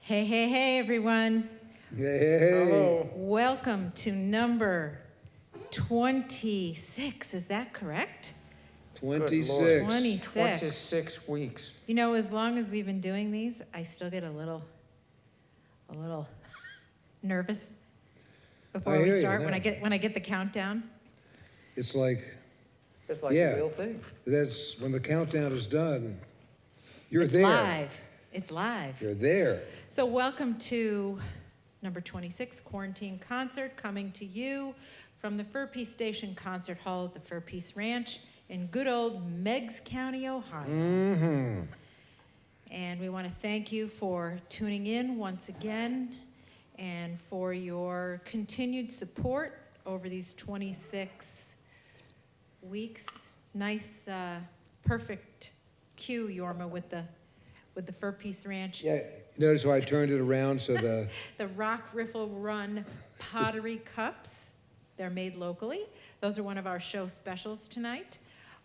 Hey, hey, hey, everyone. Hey. Hello. Welcome to number 26. Is that correct? Good Lord. 26. 26. 26 weeks. You know, as long as we've been doing these, I still get a little nervous before I we hear you, start no. when I get the countdown. It's like, It's like Yeah. a real thing. that's when the countdown is done, you're It's there. live. It's live. You're there. So welcome to number 26 Quarantine Concert, coming to you from the Fur Peace Station Concert Hall at the Fur Peace Ranch in good old Meigs County, Ohio. Mm-hmm. And we want to thank you for tuning in once again and for your continued support over these 26 weeks. Nice, perfect cue, Yorma, with the Fur Peace Ranch. Yeah, notice how I turned it around so the, The Rock Riffle Run pottery cups. They're made locally. Those are one of our show specials tonight.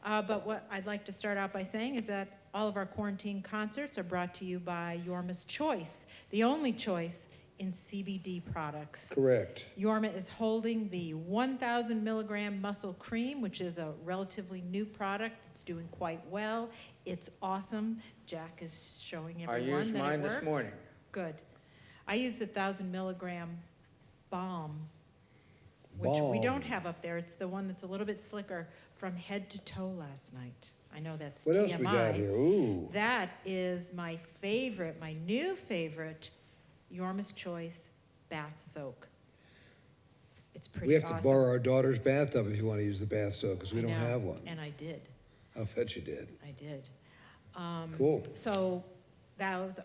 But what I'd like to start out by saying is that all of our quarantine concerts are brought to you by Yorma's Choice, the only choice in CBD products. correct. Yorma is holding the 1,000 milligram muscle cream, which is a relatively new product. It's doing quite well. It's awesome. Jack is showing I everyone used that mine it this works. morning. Good. I used 1,000 milligram balm, which we Balm. don't have up there. It's the one that's a little bit slicker, from head to toe last night. I know that's What TMI. else we got here? Ooh. That is my favorite, my new favorite, Yorma's Choice bath soak. It's pretty We have to awesome. borrow our daughter's bathtub if you want to use the bath soak, because we I don't know, have one. And I did. I'll bet you did. I did. Cool. So those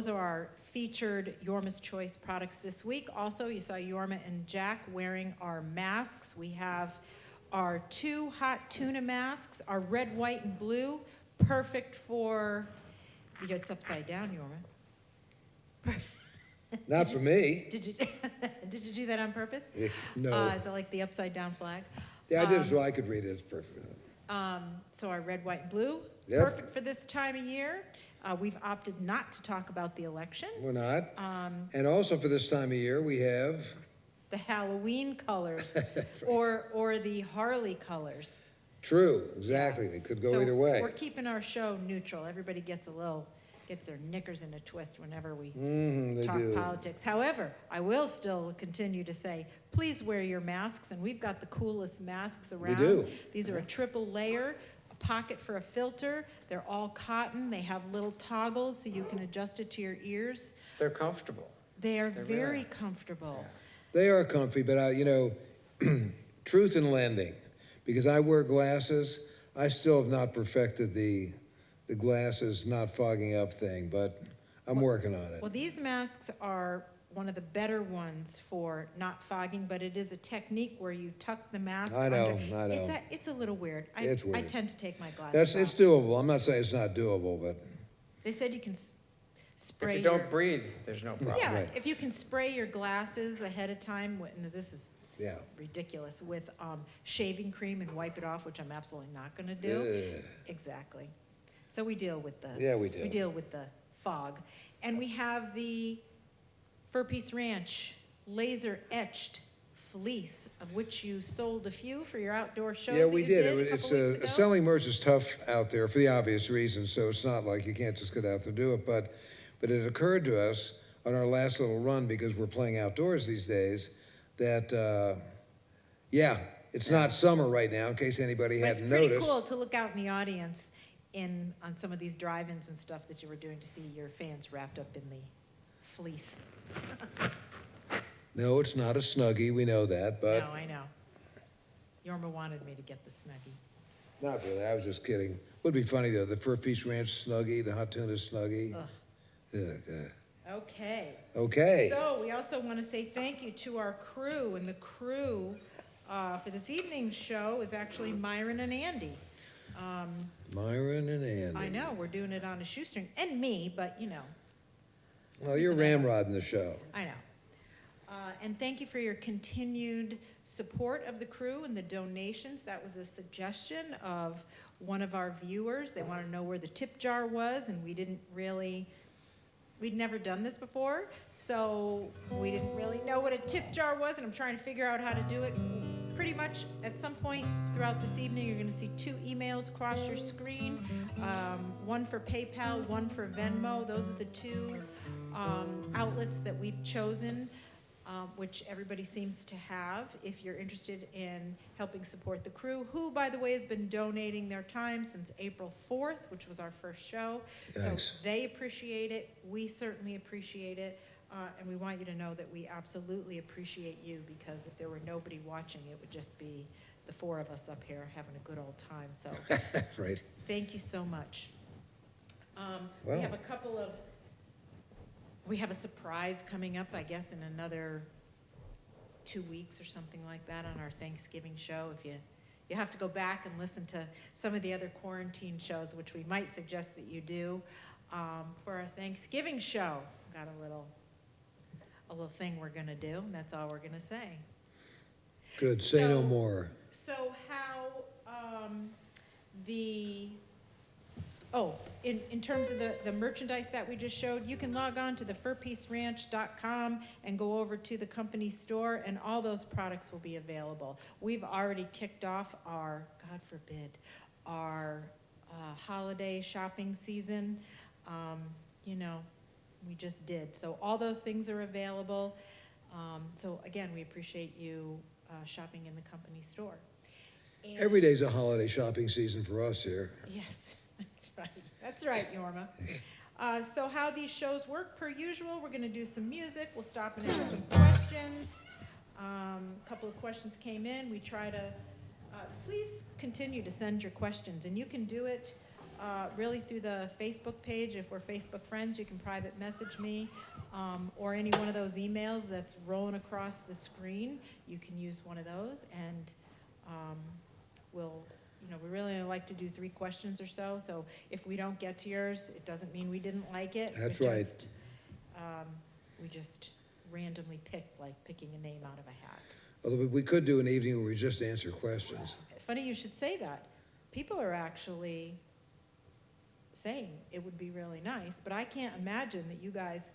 are our featured Yorma's Choice products this week. Also, you saw Yorma and Jack wearing our masks. We have our 2 hot tuna masks, our red, white, and blue, perfect for, it's upside down, Yorma. Not for me. Did you, did you do that on purpose? No. Is it like the upside down flag? Yeah, I did it so I could read it. It's perfect. So our red, white, and blue, Yep. perfect for this time of year. We've opted not to talk about the election. We're not. And also for this time of year, we have, The Halloween colors, or the Harley colors. true, exactly. It could go So either way. we're keeping our show neutral. Everybody gets their knickers in a twist whenever we They talk do. politics. However, I will still continue to say, please wear your masks, and we've got the coolest masks around. do. These are a triple layer, a pocket for a filter. They're all cotton. They have little toggles so you can adjust it to your ears. They're comfortable. They are They really very are. comfortable. They are comfy, but truth in lending, because I wear glasses, I still have not perfected the glasses not fogging up thing, but I'm working on it. Well, these masks are one of the better ones for not fogging, but it is a technique where you tuck the mask I know, under. I know. It's a little weird. It's I weird. tend to take my glasses It's off. doable. I'm not saying it's not doable, but They said you can spray If you your, don't breathe, there's no problem. yeah, Right. if you can spray your glasses ahead of time, and this is Yeah. ridiculous, with shaving cream and wipe it off, which I'm absolutely not gonna do. Ugh. Exactly. So we deal with the. Yeah, we do. We deal with the fog. And we have the Fur Peace Ranch laser etched fleece, of which you sold a few for your outdoor shows yeah, that we you did. a It's couple weeks ago. selling merch is tough out there for the obvious reasons. So it's not like you can't just get out there and do it. But it occurred to us on our last little run, because we're playing outdoors these days, that it's not summer right now. In case anybody But it's hadn't pretty noticed. cool to look out in the audience on some of these drive-ins and stuff that you were doing, to see your fans wrapped up in the fleece. No, it's not a Snuggie. We know that, but No, I know. Yorma wanted me to get the Snuggie. not really. I was just kidding. Would be funny though. The Fur Peace Ranch Snuggie, the hot tuna Snuggie. Ugh. Ugh. Okay. Okay. So we also want to say thank you to our crew, and the crew for this evening's show is actually Myron and Andy. Myron and Andy. I know, we're doing it on a shoestring, and me, but Well, you're ramrodding the show. I know. And thank you for your continued support of the crew and the donations. That was a suggestion of one of our viewers. They want to know where the tip jar was, and we didn't really we'd never done this before, so we didn't really know what a tip jar was, and I'm trying to figure out how to do it. Pretty much at some point throughout this evening, you're gonna see 2 emails cross your screen, one for PayPal, one for Venmo. Those are the 2 outlets that we've chosen, which everybody seems to have. If you're interested in helping support the crew, who, by the way, has been donating their time since April 4th, which was our first show. Nice. So they appreciate it, we certainly appreciate it, and we want you to know that we absolutely appreciate you, because if there were nobody watching, it would just be the 4 of us up here having a good old time, so Right. thank you so much. We Wow. have a couple of, we have a surprise coming up, I guess, in another 2 weeks or something like that on our Thanksgiving show. If you have to go back and listen to some of the other quarantine shows, which we might suggest that you do. For our Thanksgiving show, got a little thing we're gonna do, and that's all we're gonna say. Good, say no So- more. So how, in terms of the merchandise that we just showed, you can log on to the furpieceranch.com and go over to the company store, and all those products will be available. We've already kicked off our, God forbid, our holiday shopping season. We just did. So all those things are available. So again, we appreciate you shopping in the company store. And- Every day's a holiday shopping season for us here. Yes, that's right. That's right, Yorma. So how these shows work, per usual, we're gonna do some music, we'll stop and ask some questions. A couple of questions came in, we try to, please continue to send your questions, and you can do it really through the Facebook page. If we're Facebook friends, you can private message me, or any one of those emails that's rolling across the screen. You can use one of those, and we really only like to do 3 questions or so. So if we don't get to yours, it doesn't mean we didn't like it. That's It right. just, we just randomly picked, like picking a name out of a hat. Although we could do an evening where we just answer questions. Funny you should say that. People are actually saying it would be really nice, but I can't imagine that you guys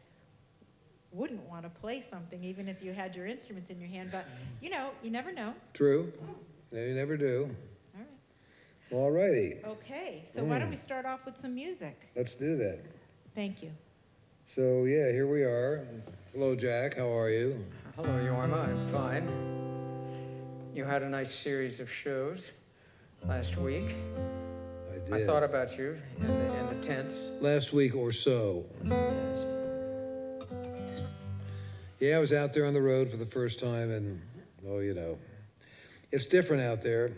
wouldn't want to play something even if you had your instruments in your hand, but you never know. True? No, you never do. All right. All righty, Okay, so why don't we start off with some music? let's do that. Thank you. So, yeah, here we are. Hello, Jack, how are you? Hello, Yorma, I'm fine. You had a nice series of shows last week. I did. I thought about you in the tents. Last week or so. Yes. Yeah, I was out there on the road for the first time, and, it's different out there.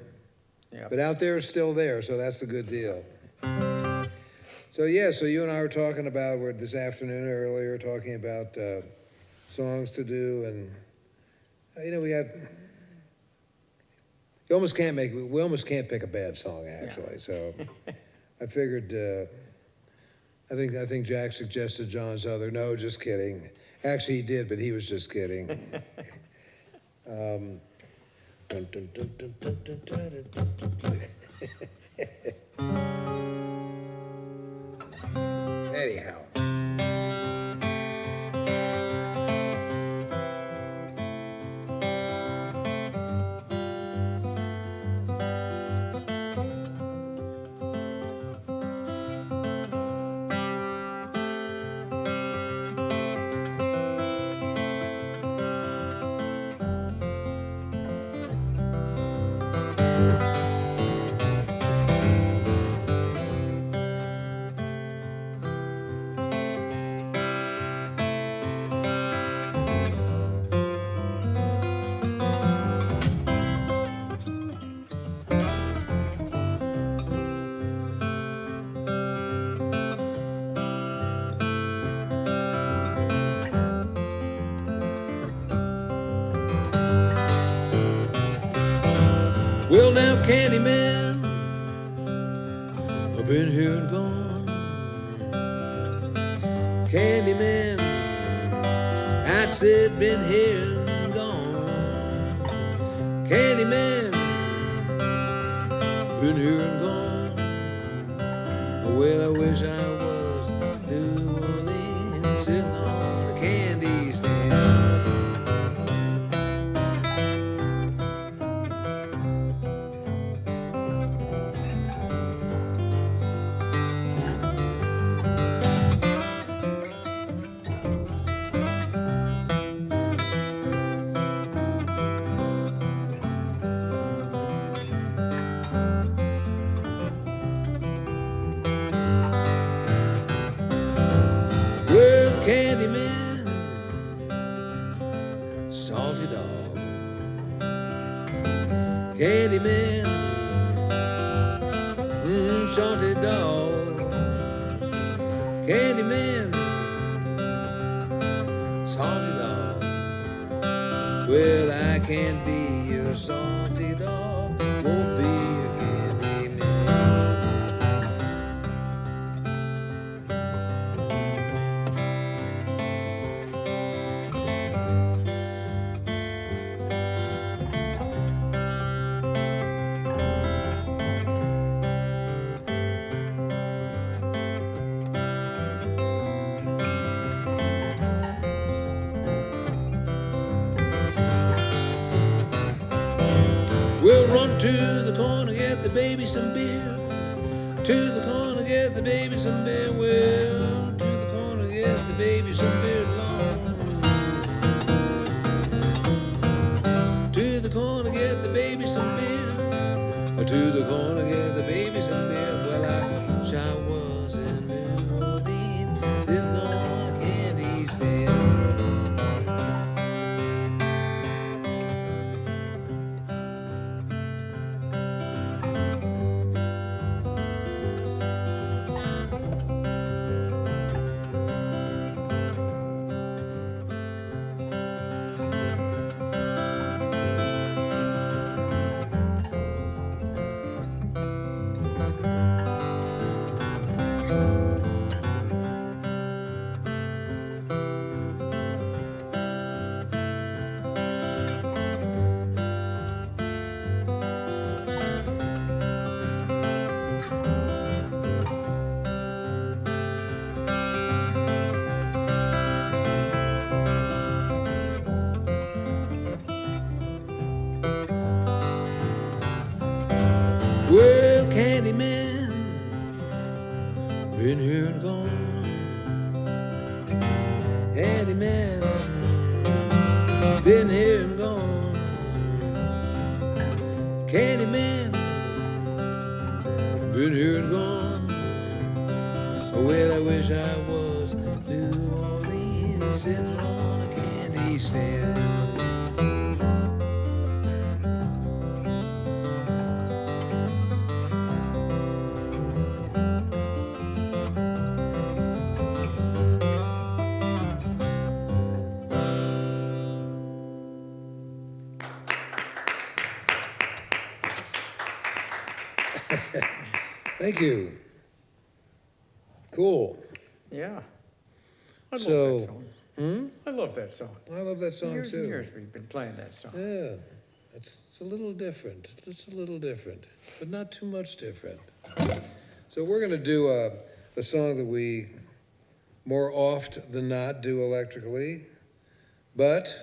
Yeah. But out there is still there, so that's a good deal. So you and I were talking about, this afternoon earlier, talking about songs to do, and, we almost can't pick a bad song, actually, so I figured, I think Jack suggested John's other, no, just kidding. Actually, he did, but he was just kidding. Dun, dun, dun, dun, dun, dun, dun, dun, dun. Anyhow. Well, now, Candyman, I've been here and gone. Candyman, I said, been here and gone. Candyman, been here and gone. Well, I wish I was New Orleans on a candy stand. Well, Candyman, salty dog. Candyman, salty dog. Candyman, salty dog. Well, I can't be your salty dog, won't be a candy man. We'll run to the corner, get the baby some beer. To the corner, get the baby some beer. Well, to the corner, get the baby some beer long. To the corner, get the baby some beer. To the corner, get the baby some beer. Well, I wish I was in New Orleans, sitting on a candy stand. Well, Candyman, been here and gone. Candyman, been here and gone. Candyman, been here and gone. Well, I wish I was New Orleans, sitting on a candy stand. Thank you. Cool. Yeah. I love So, that song. I love that song. I love that song Years too. and years we've been playing that song. Yeah, it's a little different. It's a little different, but not too much different. So we're gonna do a song that we more oft than not do electrically, but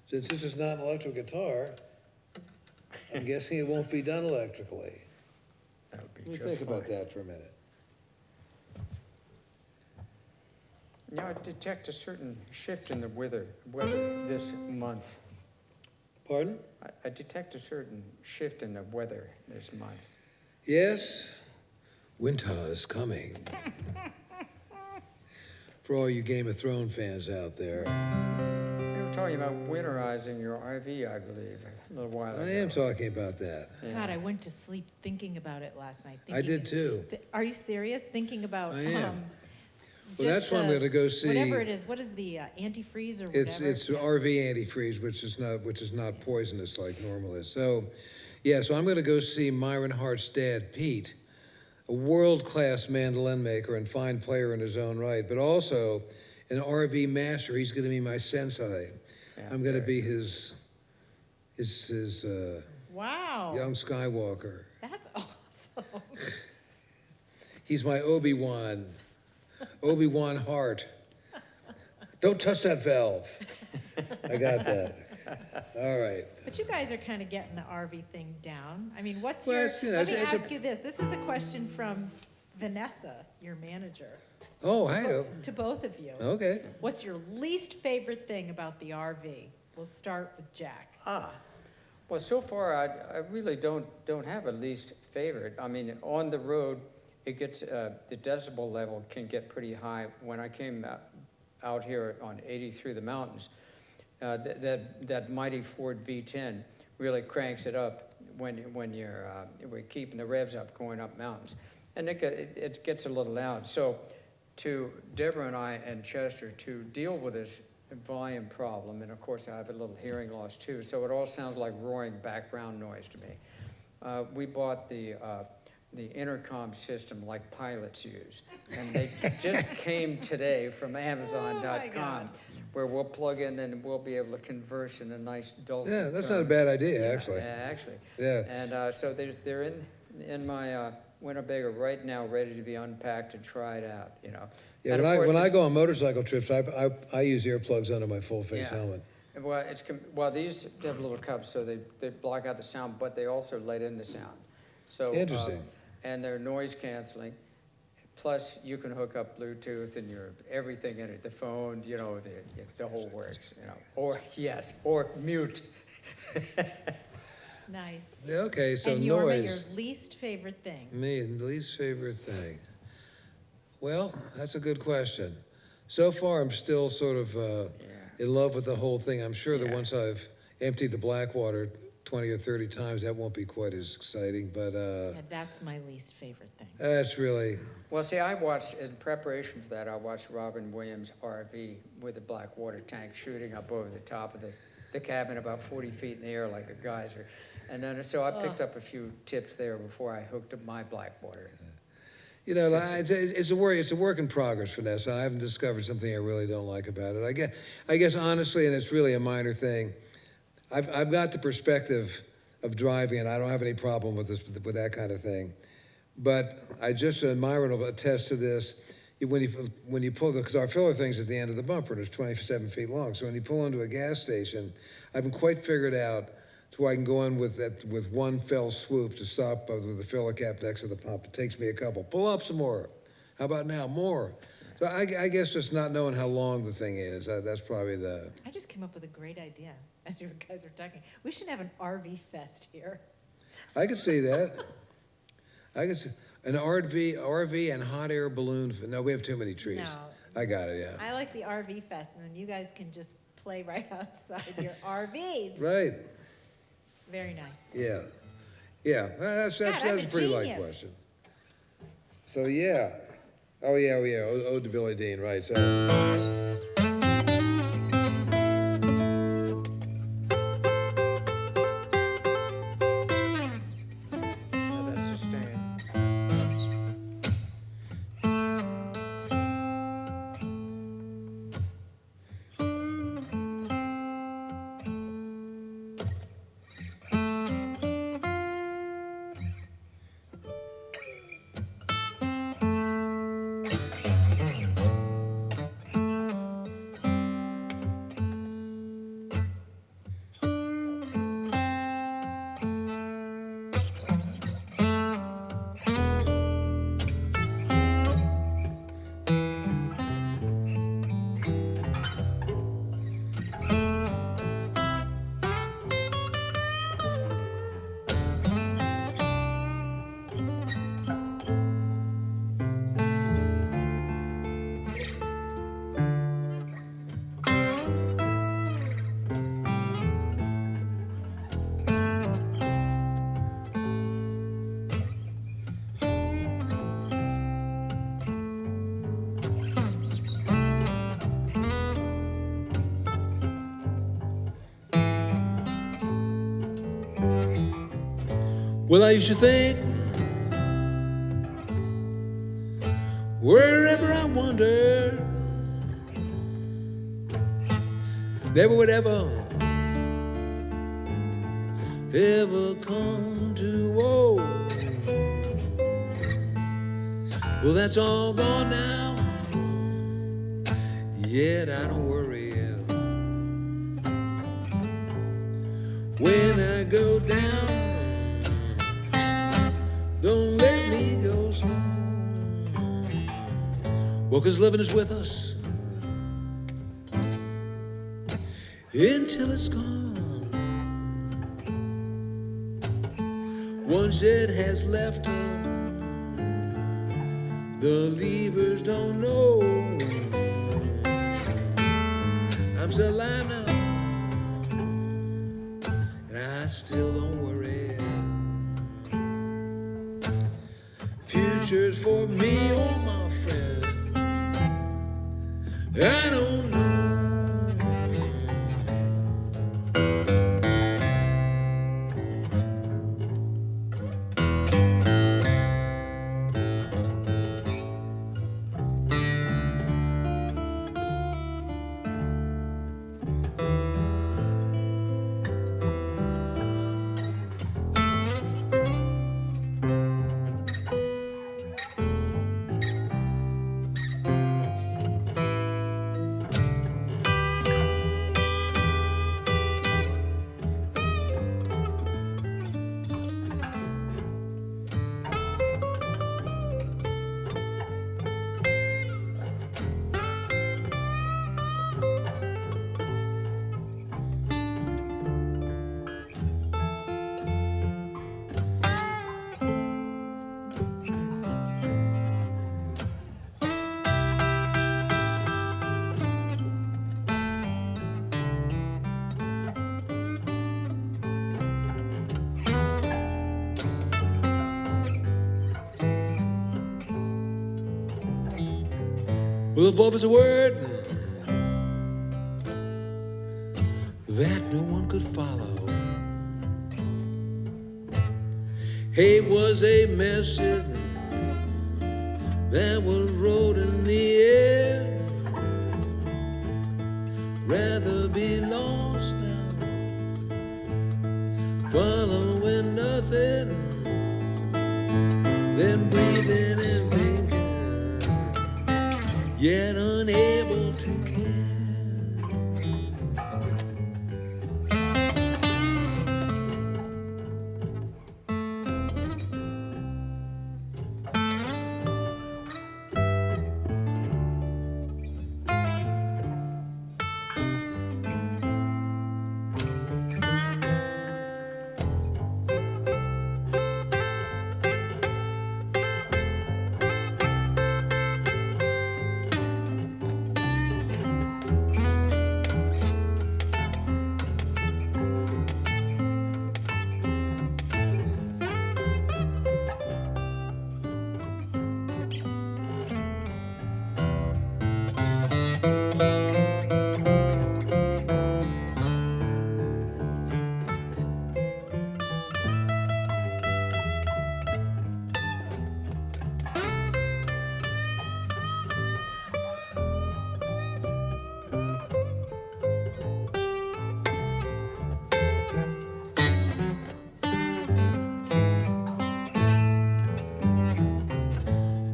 since this is not an electric guitar, I'm guessing it won't be done electrically. That would Let be me just think about fine. that for a minute. Now, I detect a certain shift in the weather this month. Pardon? I detect a certain shift in the weather this month. Yes, winter is coming. For all you Game of Thrones fans out there. You were talking about winterizing your RV, I believe, a little while ago. I am talking about that. Yeah. God, I went to sleep thinking about it last night. I did too. Are you serious? Thinking about, I am. Well, just that's why I'm the- gonna go see. Whatever it is, what is the antifreeze or whatever? It's RV antifreeze, which is not poisonous like normal is. So, yeah, so I'm gonna go see Myron Hart's dad, Pete, a world-class mandolin maker and fine player in his own right, but also an RV master. He's gonna be my sensei. Yeah, I'm gonna very be his Wow, young Skywalker. that's awesome. He's my Obi-Wan. Obi-Wan Hart. Don't touch that valve. I got that. All right. But you guys are kind of getting the RV thing down. I mean, what's Well, your, it's, you know, let me it's a- ask you this. This is a question from Vanessa, your manager, Oh, hi. to both of you. Okay. What's your least favorite thing about the RV? We'll start with Jack. Well, so far, I really don't have a least favorite. I mean, on the road, it gets, the decibel level can get pretty high. When I came out here on 80 through the mountains, that mighty Ford V10 really cranks it up when we're keeping the revs up going up mountains. And it gets a little loud. So to Deborah and I and Chester to deal with this volume problem, and of course I have a little hearing loss too, so it all sounds like roaring background noise to me. We bought the intercom system like pilots use, and they just came today from Amazon.com, where we'll plug in and we'll be able to converse in a nice dulcet Yeah, that's not a tone. bad idea, actually. Yeah, actually. Yeah. And so they're in my Winnebago right now, ready to be unpacked and tried out, you know. Yeah, And of course when I it's- go on motorcycle trips, I use earplugs under my full-face Yeah. helmet. Well, these have little cups, so they block out the sound, but they also let in the sound. So Interesting. And they're noise canceling. Plus, you can hook up Bluetooth and your everything in it, the phone, you know, the whole works, you know. Or mute. Nice. Okay, so And Yorma, your noise. least favorite thing? Me, least favorite thing. Well, that's a good question. So far, I'm still sort of in love with the whole thing. I'm sure that Yeah. once I've emptied the Blackwater 20 or 30 times, that won't be quite as exciting, but Yeah, that's my least favorite thing. that's really, Well, see, I watched, in preparation for that, I watched Robin Williams' RV with a black water tank shooting up over the top of the cabin about 40 feet in the air like a geyser. And then, so I picked up a few tips there before I hooked up my black water. you know, it's a work in progress, Vanessa. I haven't discovered something I really don't like about it. I guess honestly, and it's really a minor thing, I've got the perspective of driving, and I don't have any problem with this, with that kind of thing. But I just, Myron will attest to this, when you pull, because our filler thing's at the end of the bumper, and it's 27 feet long. So when you pull into a gas station, I haven't quite figured out to where I can go in with one fell swoop to stop with the filler cap next to the pump. It takes me a couple. Pull up some more. How about now? More. So I guess just not knowing how long the thing is, that's probably the... I just came up with a great idea as you guys are talking. We should have an RV fest here. I could see that. I could see an RV and hot air balloon. No, we have too many trees. No. I got it, yeah. I like the RV fest, and then you guys can just play right outside your RVs. Right, Very nice. yeah. Yeah, that's I'm a a pretty light genius. question. So, yeah. Oh, yeah, Ode to Billy Dean, right. So, Yeah, that's sustained. well, I used to think wherever I wandered, never would ever come to woe. Well, that's all gone now, yet I don't worry. When I go down, don't let me go slow. Well, 'cause living is with us until it's gone. Once it has left us, the leavers don't know. I'm still alive now, and I still don't worry. Future's for me, oh my friend, I don't know. Well, love is a word that no one could follow. Hate was a message that was wrote in the air. Rather be lost now, following nothing, than breathing and thinking, yet unable to care.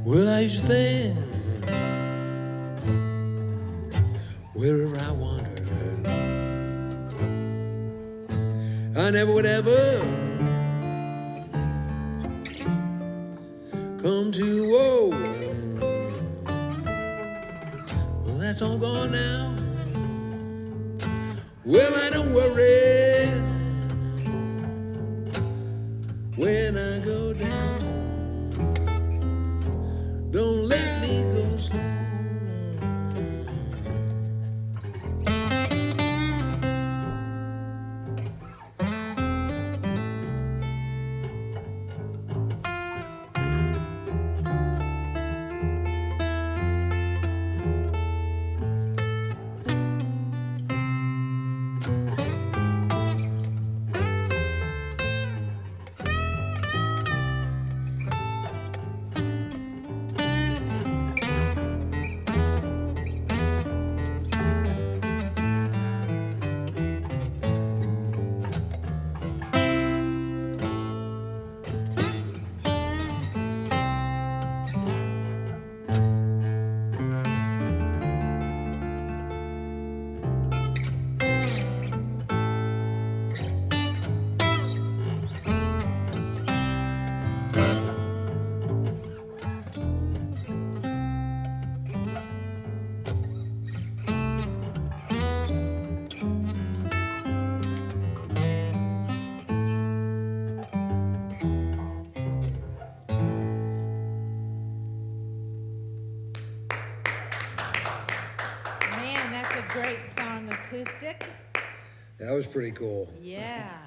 Well, I used to think wherever I wandered, I never would ever come to woe. Well, that's all gone now. Well, I don't worry when I go down. Don't let me go slow. great song, Acoustic. That was pretty cool. Yeah.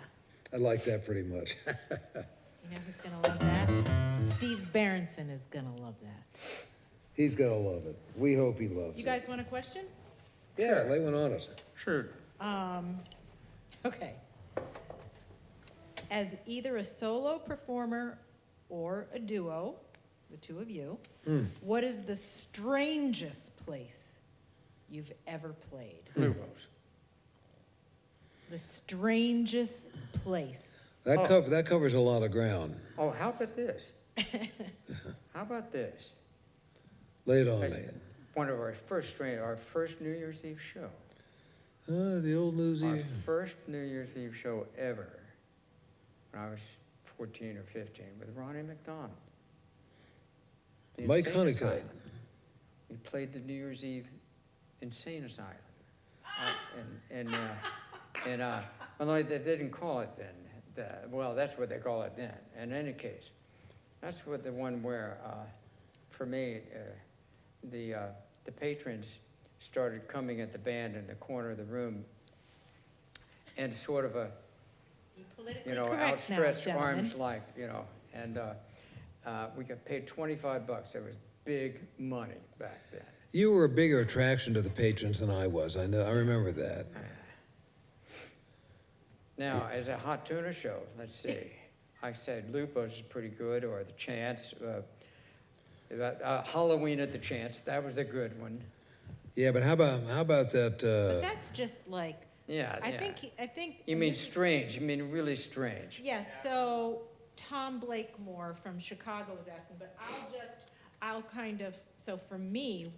I like that pretty much. You know who's gonna love that? Steve Berenson is gonna love that. He's gonna love it. We hope he loves You it. guys want a question? Yeah, lay one on us. Sure. Okay. As either a solo performer or a duo, the two of you, what is the strangest place you've ever played? Bluebells. The strangest place. That covers a lot of ground. Oh, how about this? How about this? Lay it on That's me. one of our first New Year's Eve show. The old news Our here. first New Year's Eve show ever, when I was 14 or 15, with Ronnie McDonald. The Mike Insane Honeycutt. Asylum. We played the New Year's Eve Insane Asylum. Although they didn't call it then. Well, that's what they call it then. In any case, that's what the one where, for me, the patrons started coming at the band in the corner of the room, and sort of a, Be politically you know, correct now, outstretched gentlemen. arms like, you know, and we got paid $25. That was big money back then. You were a bigger attraction to the patrons than I was. I know. I remember that. Now, as a hot tuna show, let's see. I said Lupo's is pretty good, or The Chance. Halloween at the Chance, that was a good one. Yeah, but how about that? But that's just like, Yeah, I yeah. think. You and mean this is- strange, you mean really strange. Yes, so Tom Blakemore from Chicago was asking, but so for me,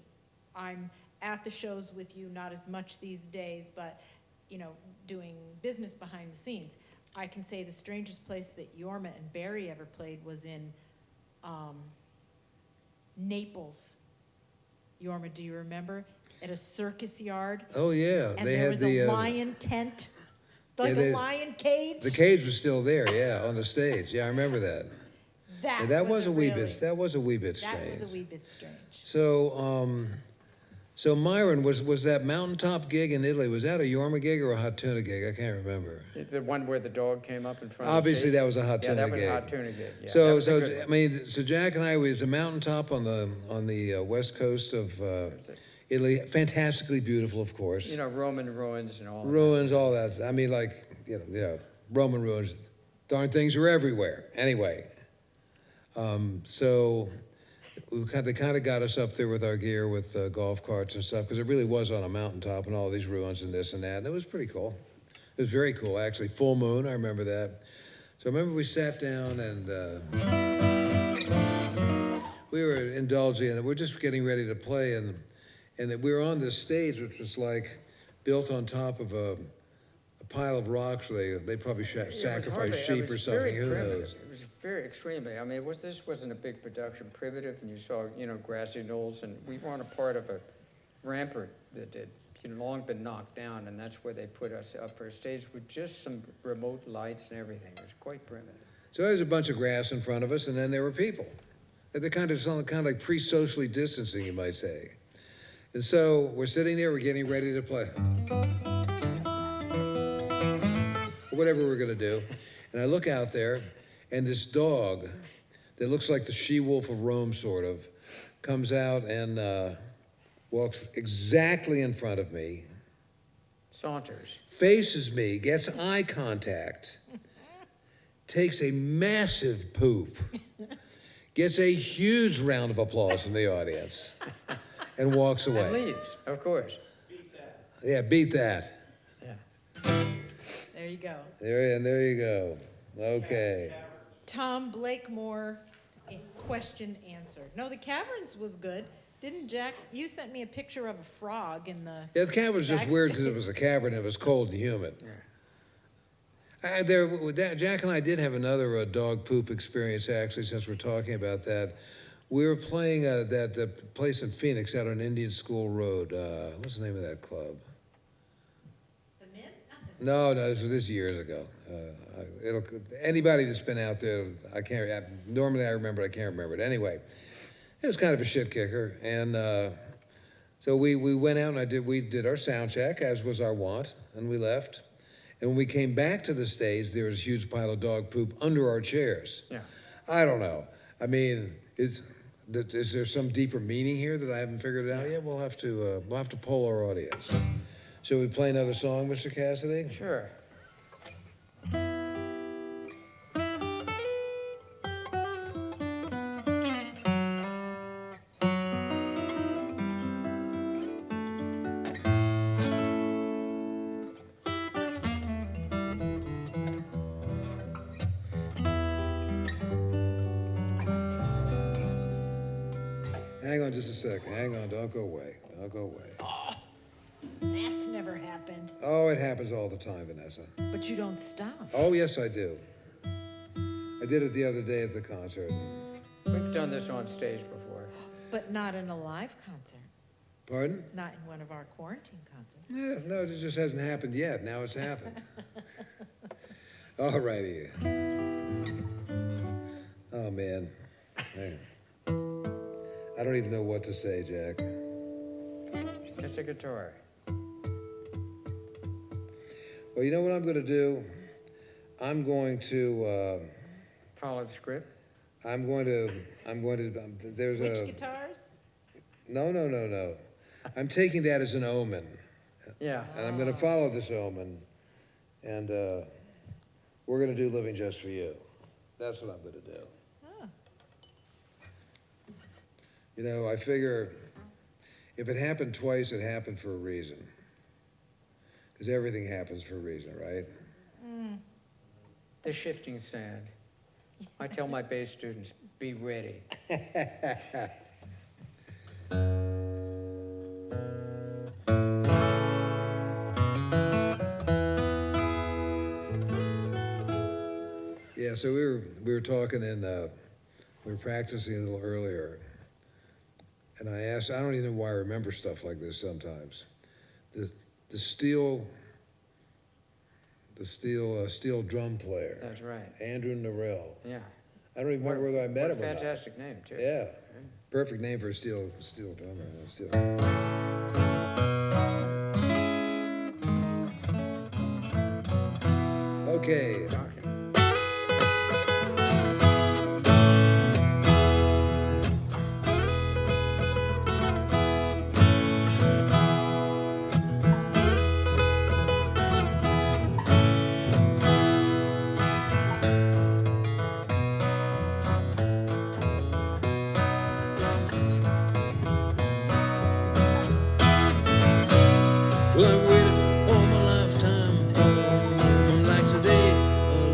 I'm at the shows with you, not as much these days, but, you know, doing business behind the scenes. I can say the strangest place that Yorma and Barry ever played was in Naples. Yorma, do you remember? At a circus yard, Oh yeah, and they there had was the a lion tent, like they- a lion cage. the cage was still there. Yeah, on the stage. Yeah, I remember that. Yeah, that was a wee really- bit. That was a wee bit That strange. was a wee bit strange. So Myron, was that mountaintop gig in Italy? Was that a Yorma gig or a hot tuna gig? I can't remember. The one where the dog came up in front of the Obviously, stage? that was a hot Yeah, tuna that was gig. a hot tuna gig, yeah. that So, was a good I one. mean, so Jack and I was a mountaintop on the west coast of Italy. Fantastically beautiful, of course. You know, Roman ruins and all of that. Ruins, all that. I mean, like, Roman ruins. Darn things are everywhere. Anyway, so they kind of got us up there with our gear, with golf carts and stuff, because it really was on a mountaintop and all these ruins and this and that. And it was pretty cool. It was very cool, actually. Full moon, I remember that. So I remember we sat down and we were indulging, and we're just getting ready to play, and we were on this stage, which was like built on top of a pile of rocks. Where they probably Yeah, it was sacrificed hardly- sheep it or was something. very Who primitive. knows? It was very extremely. I mean, this wasn't a big production, primitive, and you saw, you know, grassy knolls, and we were on a part of a rampart that had long been knocked down, and that's where they put us up for a stage with just some remote lights and everything. It was quite primitive. So there was a bunch of grass in front of us, and then there were people. They're kind of like pre-socially distancing, you might say. And so we're sitting there, we're getting ready to play. Whatever we're gonna do. And I look out there, and this dog that looks like the she-wolf of Rome, sort of, comes out and walks exactly in front of me, Saunters. faces me, gets eye contact, takes a massive poop, gets a huge round of applause from the audience, and walks And away. leaves, of course. Yeah, beat that. Yeah. There you go. There you go. Okay. Tom Blakemore, question answered. No, the Caverns was good. Didn't Jack, you sent me a picture of a frog in the, Yeah, the cavern was just weird because it was a cavern and it was cold and humid. Jack and I did have another dog poop experience, actually, since we're talking about that. We were playing that place in Phoenix out on Indian School Road. What's the name of that club? the Mint? No, this was years ago. Anybody that's been out there, normally I remember it, I can't remember it. Anyway, it was kind of a shit kicker. And So we went out and we did our sound check, as was our wont, and we left. And when we came back to the stage, there was a huge pile of dog poop under our chairs. Yeah. I don't know. I mean, is there some deeper meaning here that I haven't figured out yet? We'll have to poll our audience. Shall we play another song, Mr. Cassidy? Sure. Hang on just a second. Hang on. Don't go away. Don't go away. That's never happened, Oh, it happens all the time, Vanessa. but you don't stop. Oh, yes, I do. I did it the other day at the concert. We've done this on stage before. But not in a live concert, Pardon? not in one of our quarantine concerts. Yeah, no, it just hasn't happened yet. Now it's happened. All righty. Oh, man. I don't even know what to say, Jack. It's a guitar. Well, you know what I'm going to do? I'm going to, Follow the script. there's Which guitars? No. I'm taking that as an omen, Yeah. and I'm going to follow this omen, and we're going to do Living Just for You. That's what I'm going to do. Oh. You know, I figure if it happened twice, it happened for a reason. Because everything happens for a reason, right? The shifting sand. I tell my bass students, be ready. Yeah, so we were talking and we were practicing a little earlier, and I asked, I don't even know why I remember stuff like this sometimes. The steel drum player, That's right. Andrew Narell. Yeah. I don't even remember whether I met What him a or not. fantastic name, too. Yeah, perfect name for a steel drummer. Steel. Okay. Okay. Well, I've waited all my lifetime for a moment like today, a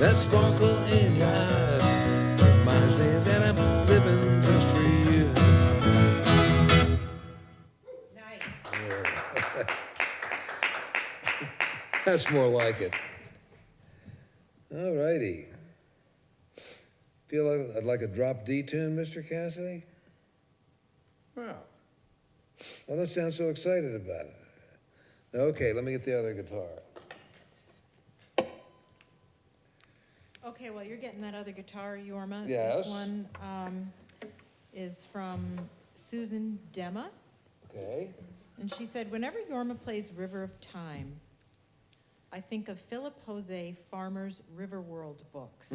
that sparkle in your eyes reminds me that I'm living just for you. Nice. That's more like it. All righty. Feel like I'd like a drop D tune, Mr. Cassidy? Well, Well, don't sound so excited about it. Okay, let me get the other guitar. Okay, well, you're getting that other guitar, Yorma. Yes. This one is from Susan Dema, Okay. and she said, whenever Yorma plays River of Time, I think of Philip Jose Farmer's Riverworld books.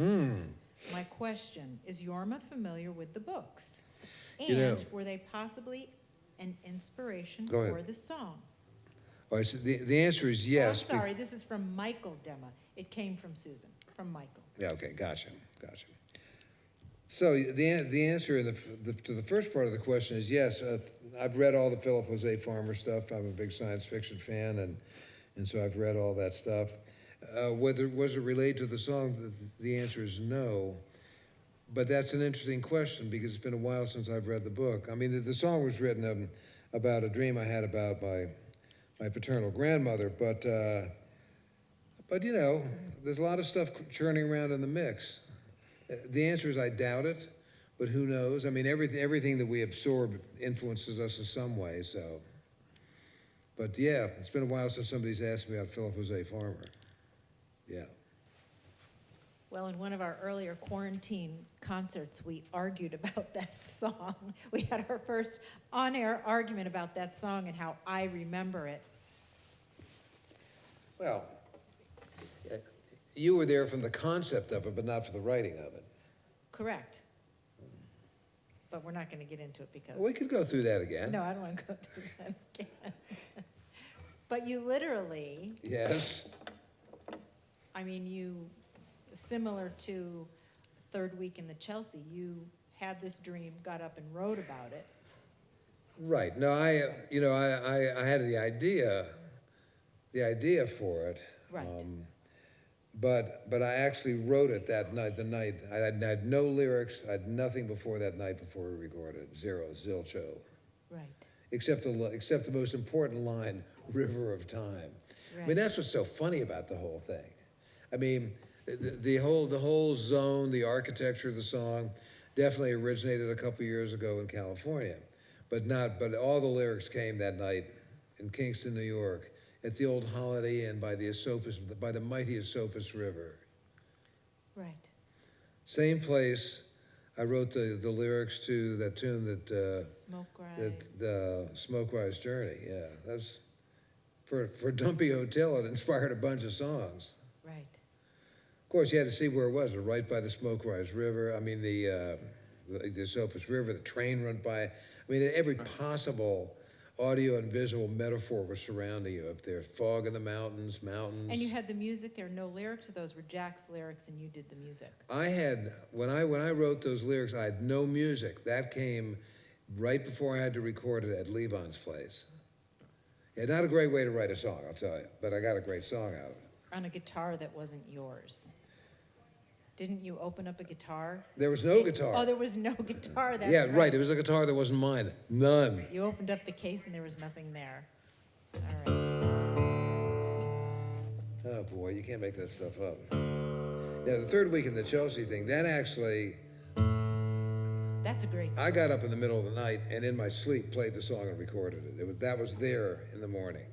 My question, is Yorma familiar with the books? You know- And were they possibly an inspiration Go ahead. for the song? All right, so the answer is yes. Oh, I'm sorry, this is from Michael Dema. It came from Susan, from Michael. Yeah, okay, gotcha. So the answer in to the first part of the question is yes. I've read all the Philip Jose Farmer stuff. I'm a big science fiction fan, and so I've read all that stuff. Was it related to the song? The answer is no. But that's an interesting question because it's been a while since I've read the book. I mean, the song was written about a dream I had about my paternal grandmother, but you know, there's a lot of stuff churning around in the mix. The answer is I doubt it, but who knows? I mean, everything that we absorb influences us in some way, so. But yeah, it's been a while since somebody's asked me about Philip Jose Farmer. Yeah. Well, in one of our earlier quarantine concerts, we argued about that song. We had our first on-air argument about that song and how I remember it. Well, you were there from the concept of it, but not for the writing of it. Correct. But we're not going to get into it because... We could go through that again. No, I don't want to go through that again. But you literally, Yes. I mean, similar to Third Week in the Chelsea, you had this dream, got up and wrote about it. Right. No, I had the idea for it. Right. But I actually wrote it that night. I had no lyrics. I had nothing before that night before we recorded. Zero, zilcho. Right. Except the most important line, "River of Time." I mean, Right. that's what's so funny about the whole thing. I mean, the whole zone, the architecture of the song, definitely originated a couple years ago in California, but all the lyrics came that night in Kingston, New York, at the old Holiday Inn by the mighty Esopus River. Right. Same place. I wrote the lyrics to that tune that Smoke Rise. the Smoke Rise Journey. Yeah, that's for Dumpy Hotel. It inspired a bunch of songs. Right. Of course, you had to see where it was. Right by the Smoke Rise River. I mean, the Esopus River. The train went by. I mean, every possible audio and visual metaphor was surrounding you up there. Fog in the mountains. And you had the music, there were no lyrics, or those were Jack's lyrics and you did the music? I had when I wrote those lyrics, I had no music. That came right before I had to record it at Levon's place. Yeah, not a great way to write a song, I'll tell you, but I got a great song out of it. On a guitar that wasn't yours. Didn't you open up a guitar? There was no guitar. Oh, there was no guitar, that's Yeah, right. It was a guitar that wasn't mine. None. You opened up the case and there was nothing there. All right. Oh boy, you can't make that stuff up. Yeah, the Third Week in the Chelsea thing, that actually, That's a great song. I got up in the middle of the night and in my sleep played the song and recorded it. That was there in the morning.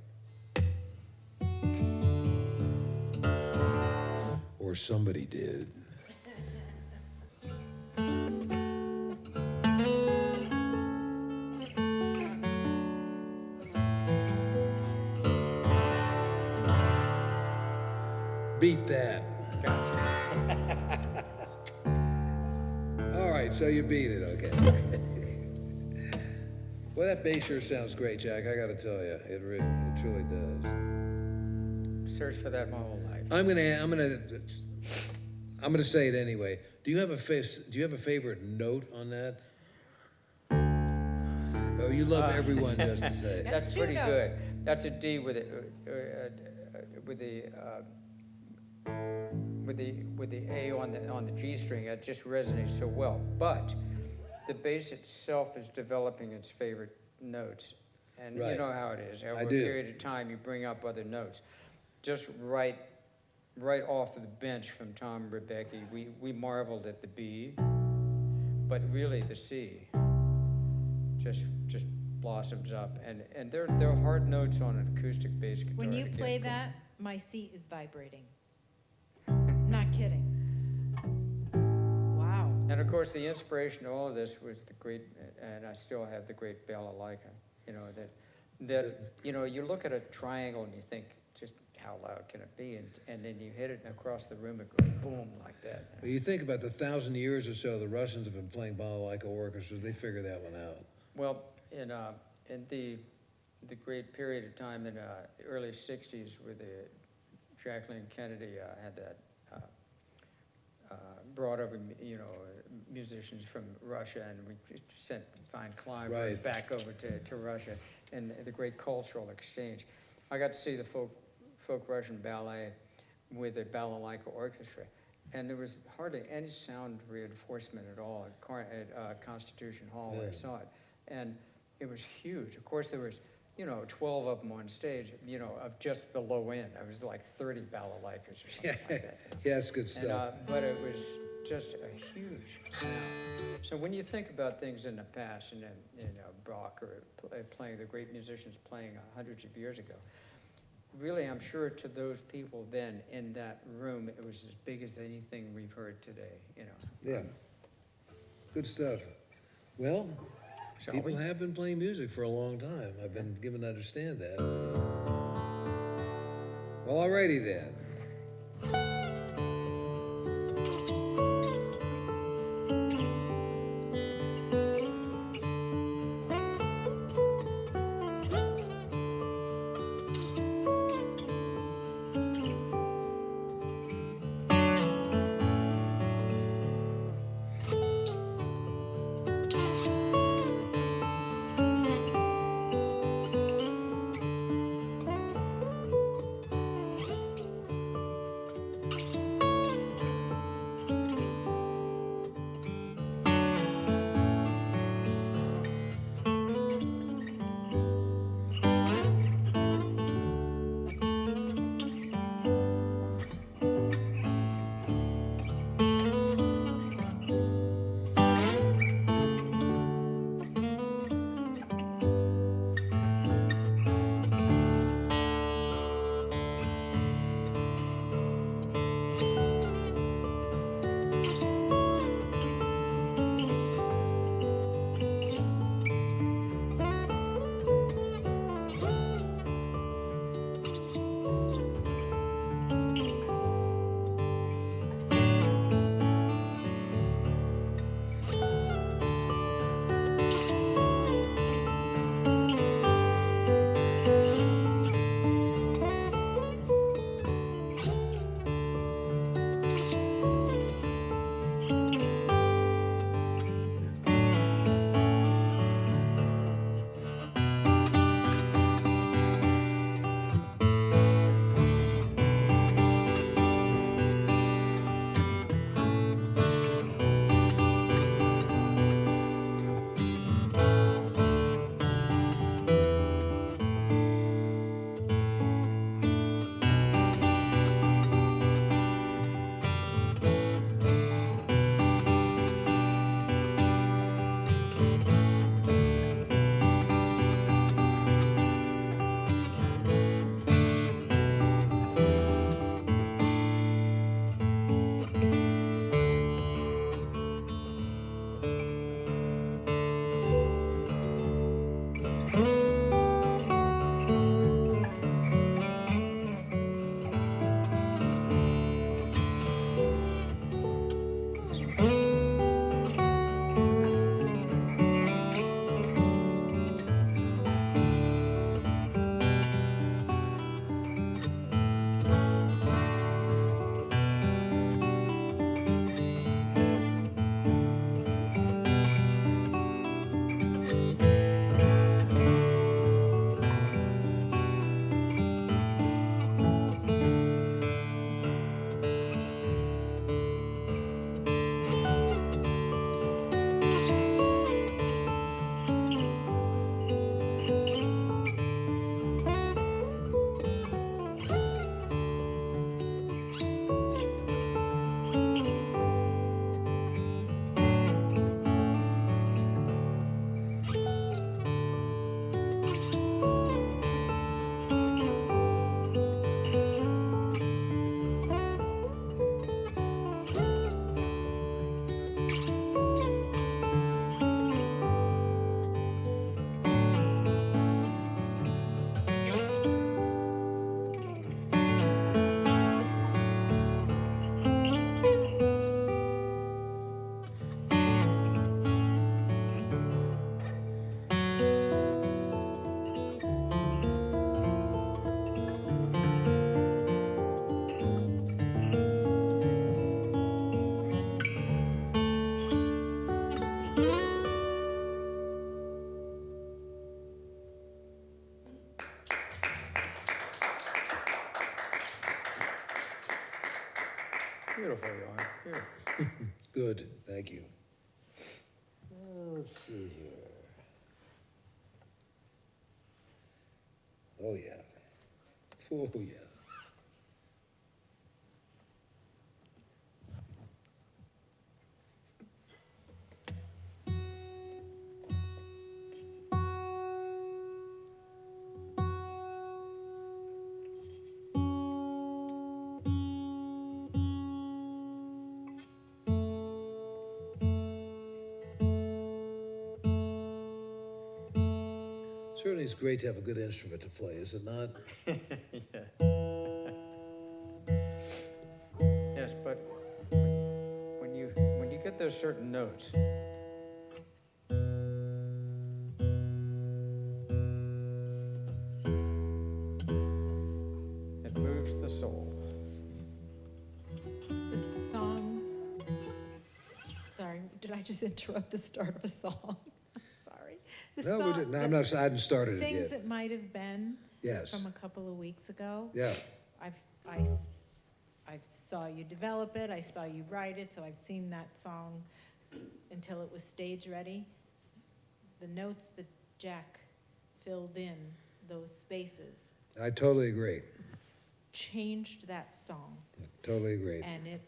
Or somebody did. Beat that. gotcha. All right, so you beat it, okay. Well, that bass sure sounds great, Jack. I got to tell you, it truly does. Searched for that my whole life. I'm gonna say it anyway. Do you have a favorite note on that? Oh, you love everyone just to say. That's That's two pretty notes. good. That's a D with the with the A on the G string, it just resonates so well. But the bass itself is developing its favorite notes. And you Right. know how it is. Over I a do. period of time, you bring up other notes. Just right off the bench from Tom Rebecki, we marveled at the B, but really the C just blossoms up. And they're hard notes on an acoustic bass guitar. When you to get play going. that, my seat is vibrating. Not kidding. Wow. And of course, the inspiration to all of this was the great, and I still have the great balalaika. You know, that you know, you look at a triangle and you think, just how loud can it be? And then you hit it across the room, it goes boom like that. Well, you think about the 1,000 years or so the Russians have been playing balalaika orchestras, they figured that one out. Well, in the great period of time in the early '60s, where Jacqueline Kennedy had that brought over, you know, musicians from Russia, and we sent Fine Klein Right. back over to Russia, and the great cultural exchange. I got to see the folk Russian ballet with a balalaika orchestra, and there was hardly any sound reinforcement at all at Constitution Hall when I Yeah. saw it, and it was huge. Of course, there was, you know, 12 of them on stage, you know, of just the low end. I was like 30 balalaikas or something like that. Yeah, it's good And, stuff. but it was just a huge sound. So when you think about things in the past, and Bach or playing, the great musicians playing hundreds of years ago, really, I'm sure to those people then in that room, it was as big as anything we've heard today, you know. Yeah. Good stuff. Well, Shall people we? have been playing music for a long time. I've been given to understand that. Well, alrighty then. Beautiful, Johan, beautiful. Good, thank you. Let's see here. Oh, yeah. Oh, yeah. Certainly it's great to have a good instrument to play, is it not? Yes, but when you get those certain notes, it moves the soul. The song, sorry, did I just interrupt the start of a song? I'm sorry. The No, we song- didn't, the I hadn't started it Things yet. that might have been Yes, from a couple of weeks ago. yeah. I saw you develop it, I saw you write it, so I've seen that song until it was stage ready. The notes that Jack filled in, those spaces, I totally agree, changed that song, totally agree. and it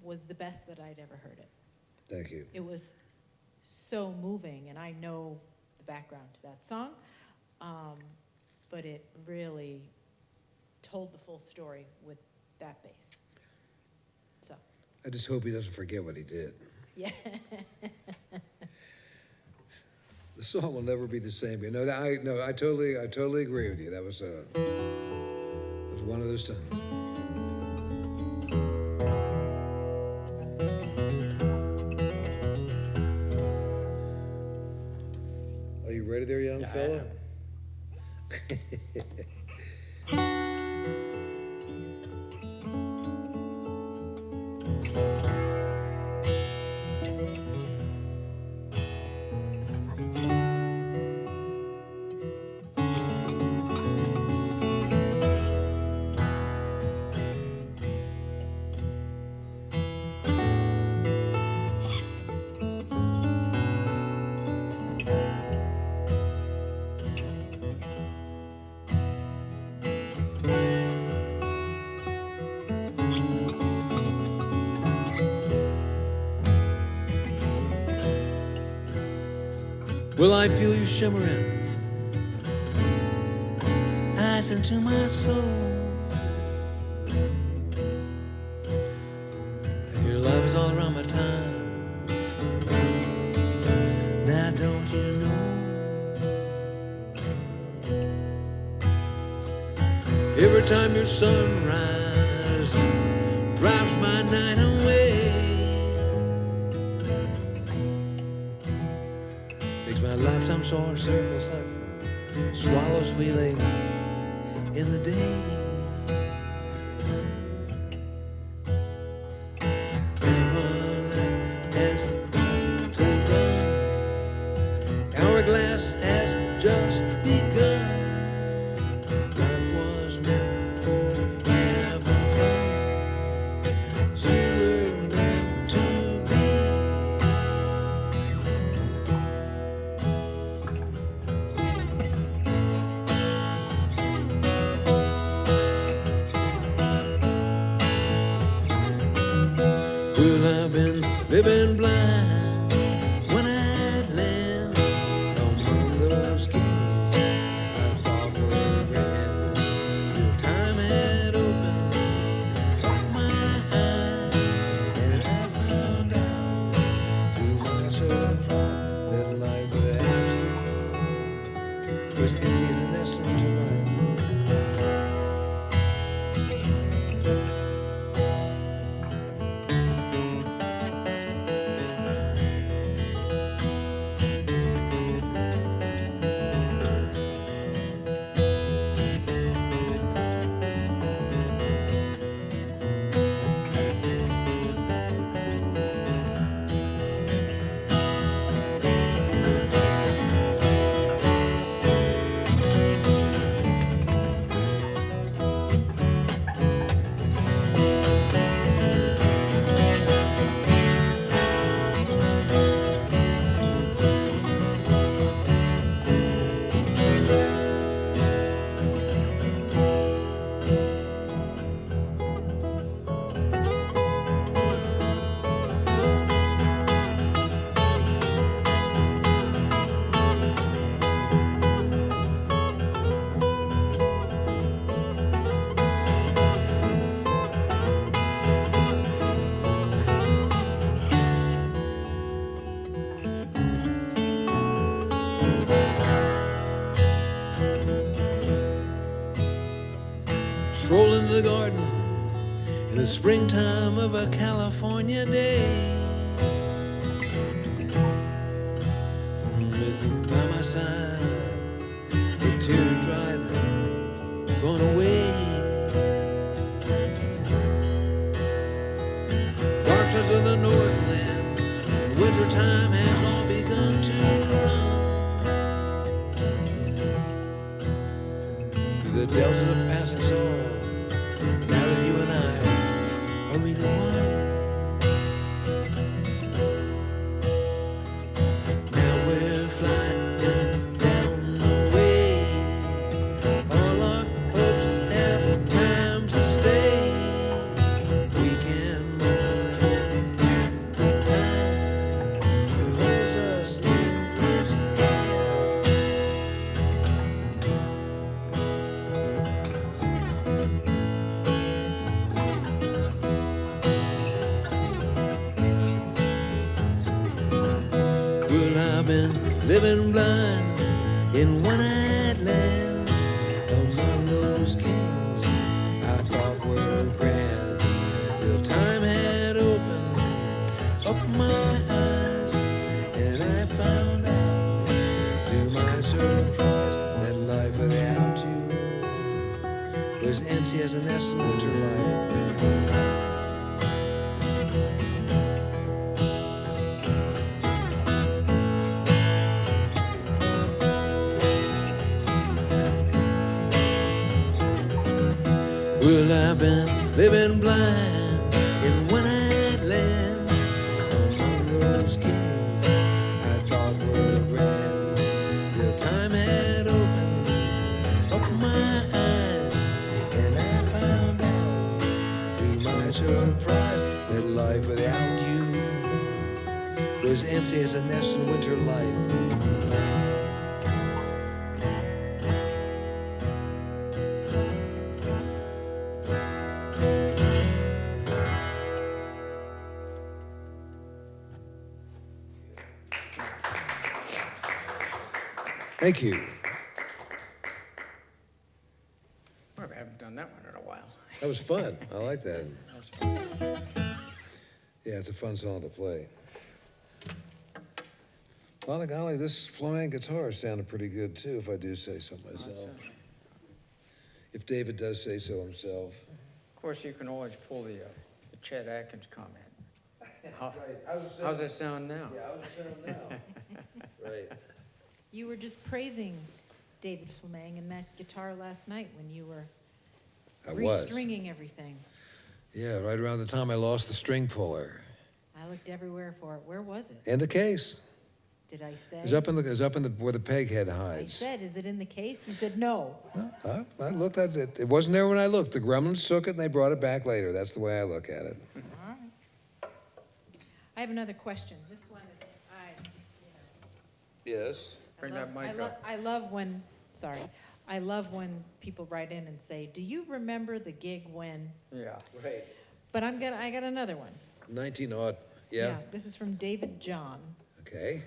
was the best that I'd ever heard it. Thank you. It was so moving, and I know the background to that song, but it really told the full story with that bass. So, I just hope he doesn't forget what he did. yeah. The song will never be the same. You know, I totally agree with you. That was one of those times. Are you ready there, young Yeah, I fella? Will I feel you shimmering eyes into my soul? And your love is all around my time. Now don't you know? Every time your sunrise drives my night away, makes my lifetime soar in circles like the swallows wheeling in the day. Never has come to done. Hourglass has just begun. Life was meant for having fun. So we're meant to be. Well, I've been living blind when I'd land among those kings I thought were grand. Till time had opened up my eyes, and I found out to my surprise that life without you was empty as a nest to life. the garden in the springtime of a California day. With you by my side, the tear dried, gone away. Darkness of the Northland, and wintertime has all begun to run. Through the deltas of passing sorrow, now that you and I are really one. Now we're flying down the way. All our hopes have time to stay. We can move the time that holds us in its hand. Well, I've been living blind in one-eyed land among those kings I thought were grand, till time had opened up my eyes, and I found out, to my surprise, that life without you was empty as a nest in winter light. Well, I've been living blind in one-eyed land among those kings I thought were grand, till time had opened up my eyes, and I found out, to my surprise, that life without you was empty as a nest in winter light. Thank you. Well, I haven't done that one in a while. That was fun. I like that. That's fun. Yeah, it's a fun song to play. By the golly, this flamenco guitar sounded pretty good too, if I do say so myself. If David does say so himself. Of course, you can always pull the Chet Atkins comment. How's it sound now? Yeah, how's it sound now? Right. You were just praising David Fleming and that guitar last night when you were I was. restringing everything. Yeah, right around the time I lost the string puller. I looked everywhere for it. Where was it? In the case. Did I say? It was up in the where the peg head I hides. said, is it in the case? You said no. I looked at it. It wasn't there when I looked. The gremlins took it and they brought it back later. That's the way I look at it. All right. I have another question. This one is, Yes. Bring that mic up. I love when people write in and say, do you remember the gig when? Yeah. Right. But I got another one. 19-odd. Yeah. This is from David John. Okay.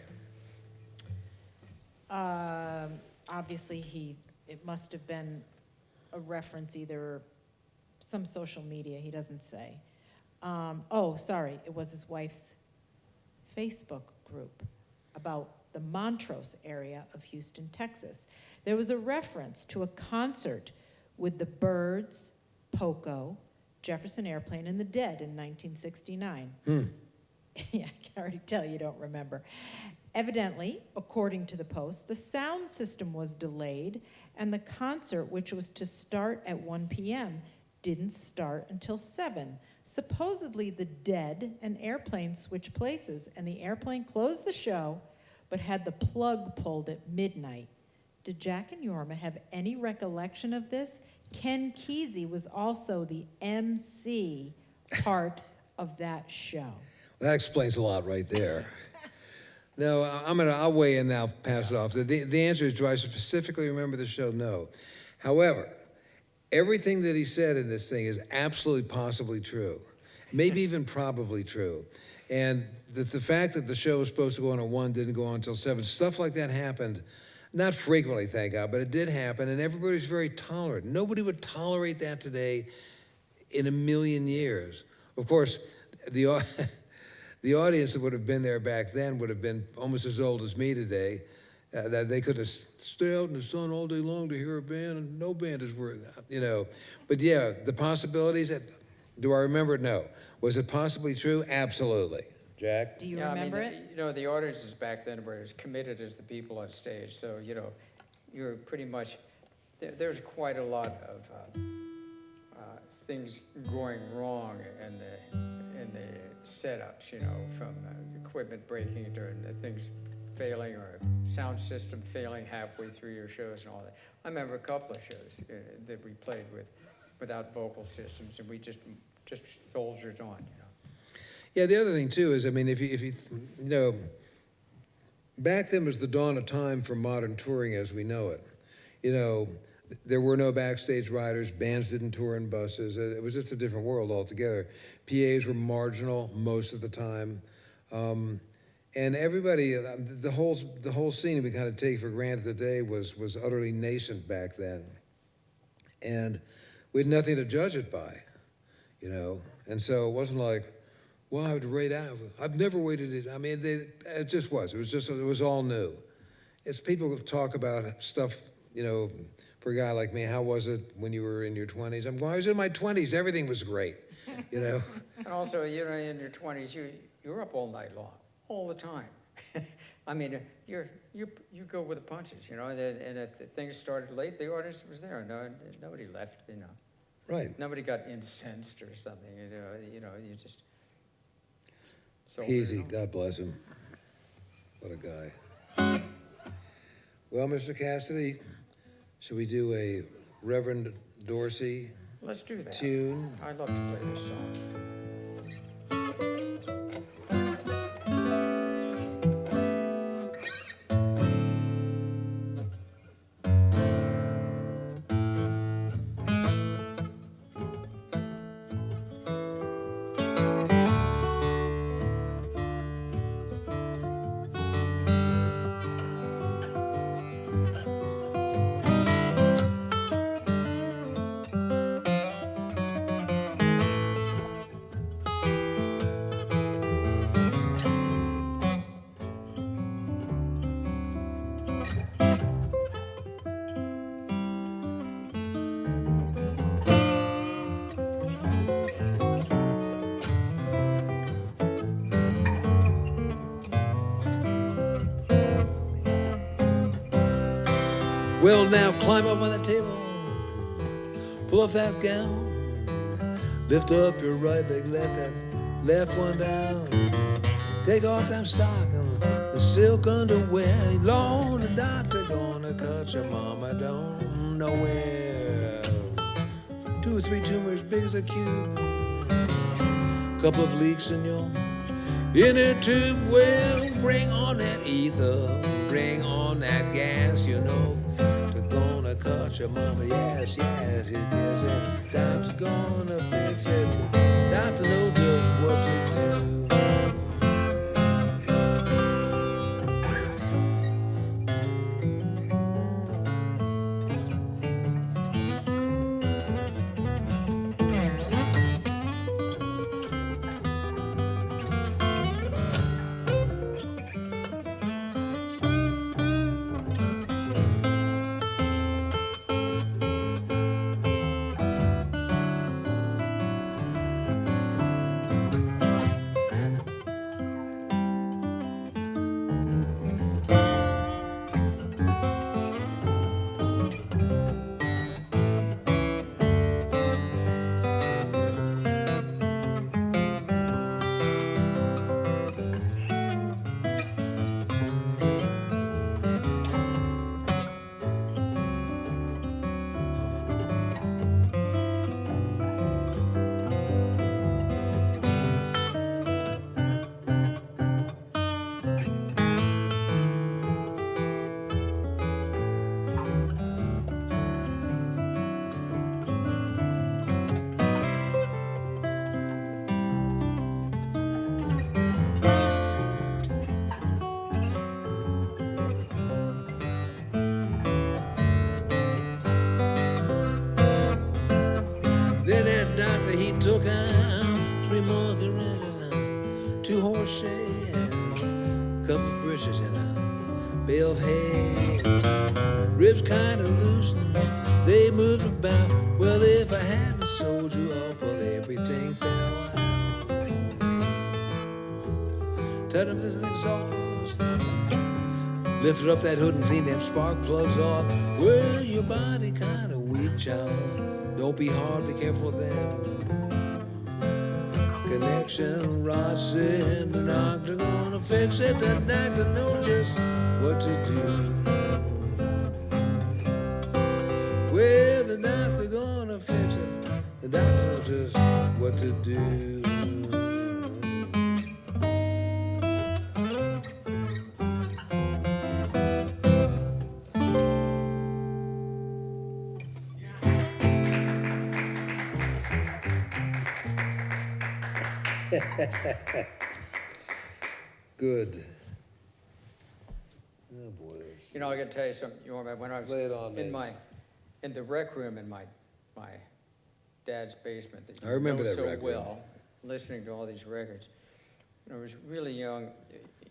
Obviously, it must have been a reference, either some social media, he doesn't say. Sorry, it was his wife's Facebook group about the Montrose area of Houston, Texas. There was a reference to a concert with the Byrds, Poco, Jefferson Airplane, and the Dead in 1969. Yeah, I can already tell you don't remember. Evidently, according to the Post, the sound system was delayed, and the concert, which was to start at 1 p.m., didn't start until 7. Supposedly, the Dead and Airplane switched places, and the Airplane closed the show, but had the plug pulled at midnight. Did Jack and Yorma have any recollection of this? Ken Kesey was also the MC part of that show. That explains a lot right there. No, I'll weigh in now, pass it off. The answer is, do I specifically remember the show? No. However, everything that he said in this thing is absolutely possibly true, maybe even probably true. And the fact that the show was supposed to go on at 1, didn't go on until 7, stuff like that happened. Not frequently, thank God, but it did happen, and everybody's very tolerant. Nobody would tolerate that today in a million years. Of course, the the audience that would have been there back then would have been almost as old as me today. That they could have stayed out in the sun all day long to hear a band, and no band is worth, you know. But yeah, the possibilities. Do I remember it? No. Was it possibly true? Absolutely. Jack? Do you Yeah, remember I mean, it? You know, the audiences back then were as committed as the people on stage, so, you know, you're pretty much, there's quite a lot of things going wrong in the setups, you know, from equipment breaking to things failing or sound system failing halfway through your shows and all that. I remember a couple of shows that we played without vocal systems, and we just soldiered on, you know. Yeah, the other thing too is, I mean, if you know, back then was the dawn of time for modern touring as we know it. You know, there were no backstage riders, bands didn't tour in buses. It was just a different world altogether. PAs were marginal most of the time. And everybody, the whole scene we kind of take for granted today was utterly nascent back then. And we had nothing to judge it by, you know. And so it wasn't like, well, I would rate out. I've never waited it. I mean, it just was. It was all new. It's people talk about stuff, you know, for a guy like me, how was it when you were in your 20s? I was in my 20s, everything was great, you know. And also, you know, in your 20s, you're up all night long, all the time. I mean, you go with the punches, you know, and if things started late, the audience was there. No, nobody left, you know. Right. Nobody got incensed or something, you know, you just. Kesey, God bless him. What a guy. Well, Mr. Cassidy, should we do a Reverend Dorsey Let's do that. tune? I'd love to play this song. Well, now climb up on the table, pull off that gown, lift up your right leg, let that left one down. Take off them stockings, the silk underwear. Lord, the doctor gonna cut your mama don't know where. 2 or 3 tumors big as a cube, couple of leaks in your inner tube. Well, bring on that ether, bring on that gas, you know. Cut your mama, yes, yes, it is. Doctor's gonna fix it. Doctor knows just what to do. monkey wrench and a two-horse shed, couple of brushes and a bale of hay. Ribs kind of loosened, they moved about. Well, if I hadn't sold you up, well, everything fell out. Turned up this exhaust, lifted up that hood and cleaned them spark plugs off. Well, your body kind of weak, child. Don't be hard, be careful of them. Connection rods in the doctor gonna fix it. The doctor knows just what to do. Well, the doctor gonna fix it. The doctor knows just what to do. Good. Oh, boy. You know, I gotta tell you something, you remember when I was Lay it on me. in the rec room in my dad's basement that I remember you know that so rec room. well, listening to all these records. When I was really young,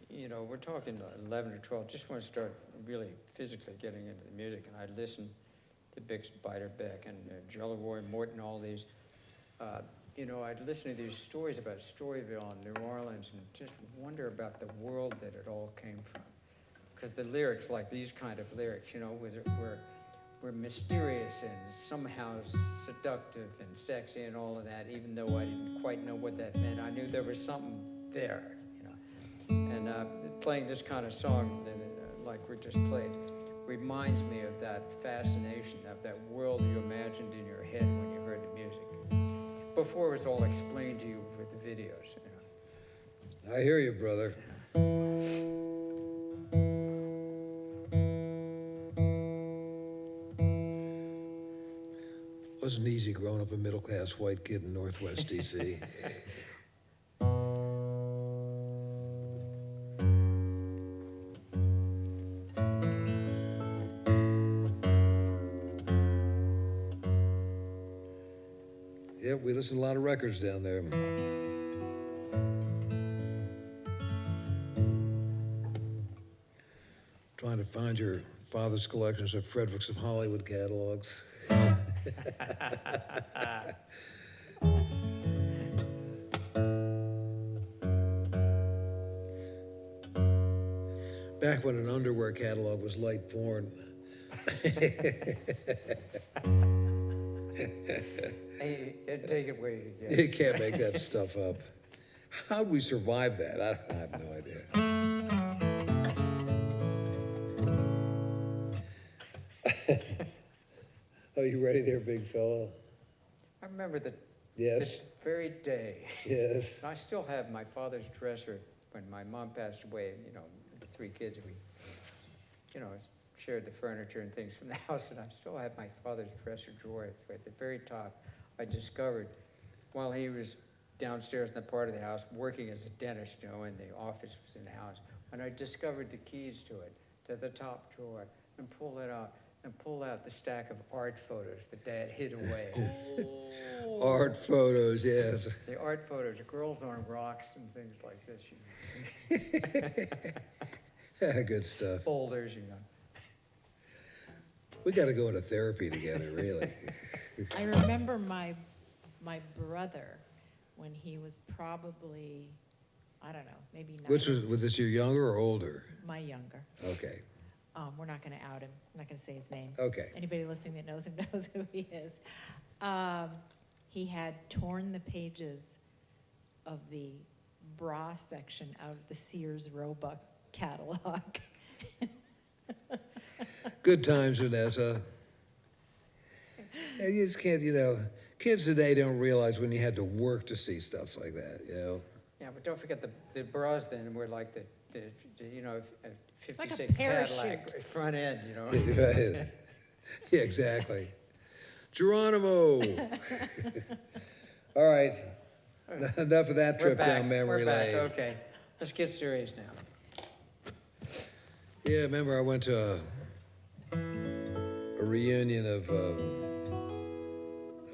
you know, we're talking 11 or 12, just want to start really physically getting into the music, and I'd listen to Bix Beiderbecke and Jello Roy Morton, all these. You know, I'd listen to these stories about Storyville and New Orleans and just wonder about the world that it all came from. Because the lyrics, like these kind of lyrics, you know, were mysterious and somehow seductive and sexy and all of that, even though I didn't quite know what that meant. I knew there was something there, you know. And playing this kind of song, like we just played, reminds me of that fascination, of that world you imagined in your head when you heard the music. Before it was all explained to you with the videos, you know. I hear you, brother. Wasn't easy growing up a middle-class white kid in Northwest DC. Yep, we listened to a lot of records down there. Trying to find your father's collections of Fredericks of Hollywood catalogs. Back when an underwear catalog was light porn. Hey, take it where you can get it. You can't make that stuff up. How'd we survive that? I have no idea. Are you ready there, big fella? I remember that Yes, this very day. yes. I still have my father's dresser when my mom passed away. You know, the 3 kids, we, you know, shared the furniture and things from the house, and I still have my father's dresser drawer at the very top. I discovered while he was downstairs in the part of the house working as a dentist, you know, and the office was in the house, and I discovered the keys to it, to the top drawer, and pull out the stack of art photos that Dad hid away. Art photos, yes. The art photos, girls on rocks and things like this, you know. Good stuff. Folders, you know. We got to go into therapy together, really. I remember my brother, when he was probably, I don't know, maybe 9. Which was this your younger or older? My younger. Okay, We're not gonna out him, I'm not gonna say his name. okay. Anybody listening that knows him knows who he is. He had torn the pages of the bra section out of the Sears Roebuck catalog. Good times, Vanessa. And you just can't, you know, kids today don't realize when you had to work to see stuff like that, you know? Yeah, but don't forget the bras then were like the you know, a Like a 56 parachute. Cadillac front end, you know. Right. Yeah, exactly. Geronimo. All right. Enough of that We're trip back, down memory we're back, lane. okay. Let's get serious now. Yeah, remember I went to a reunion of a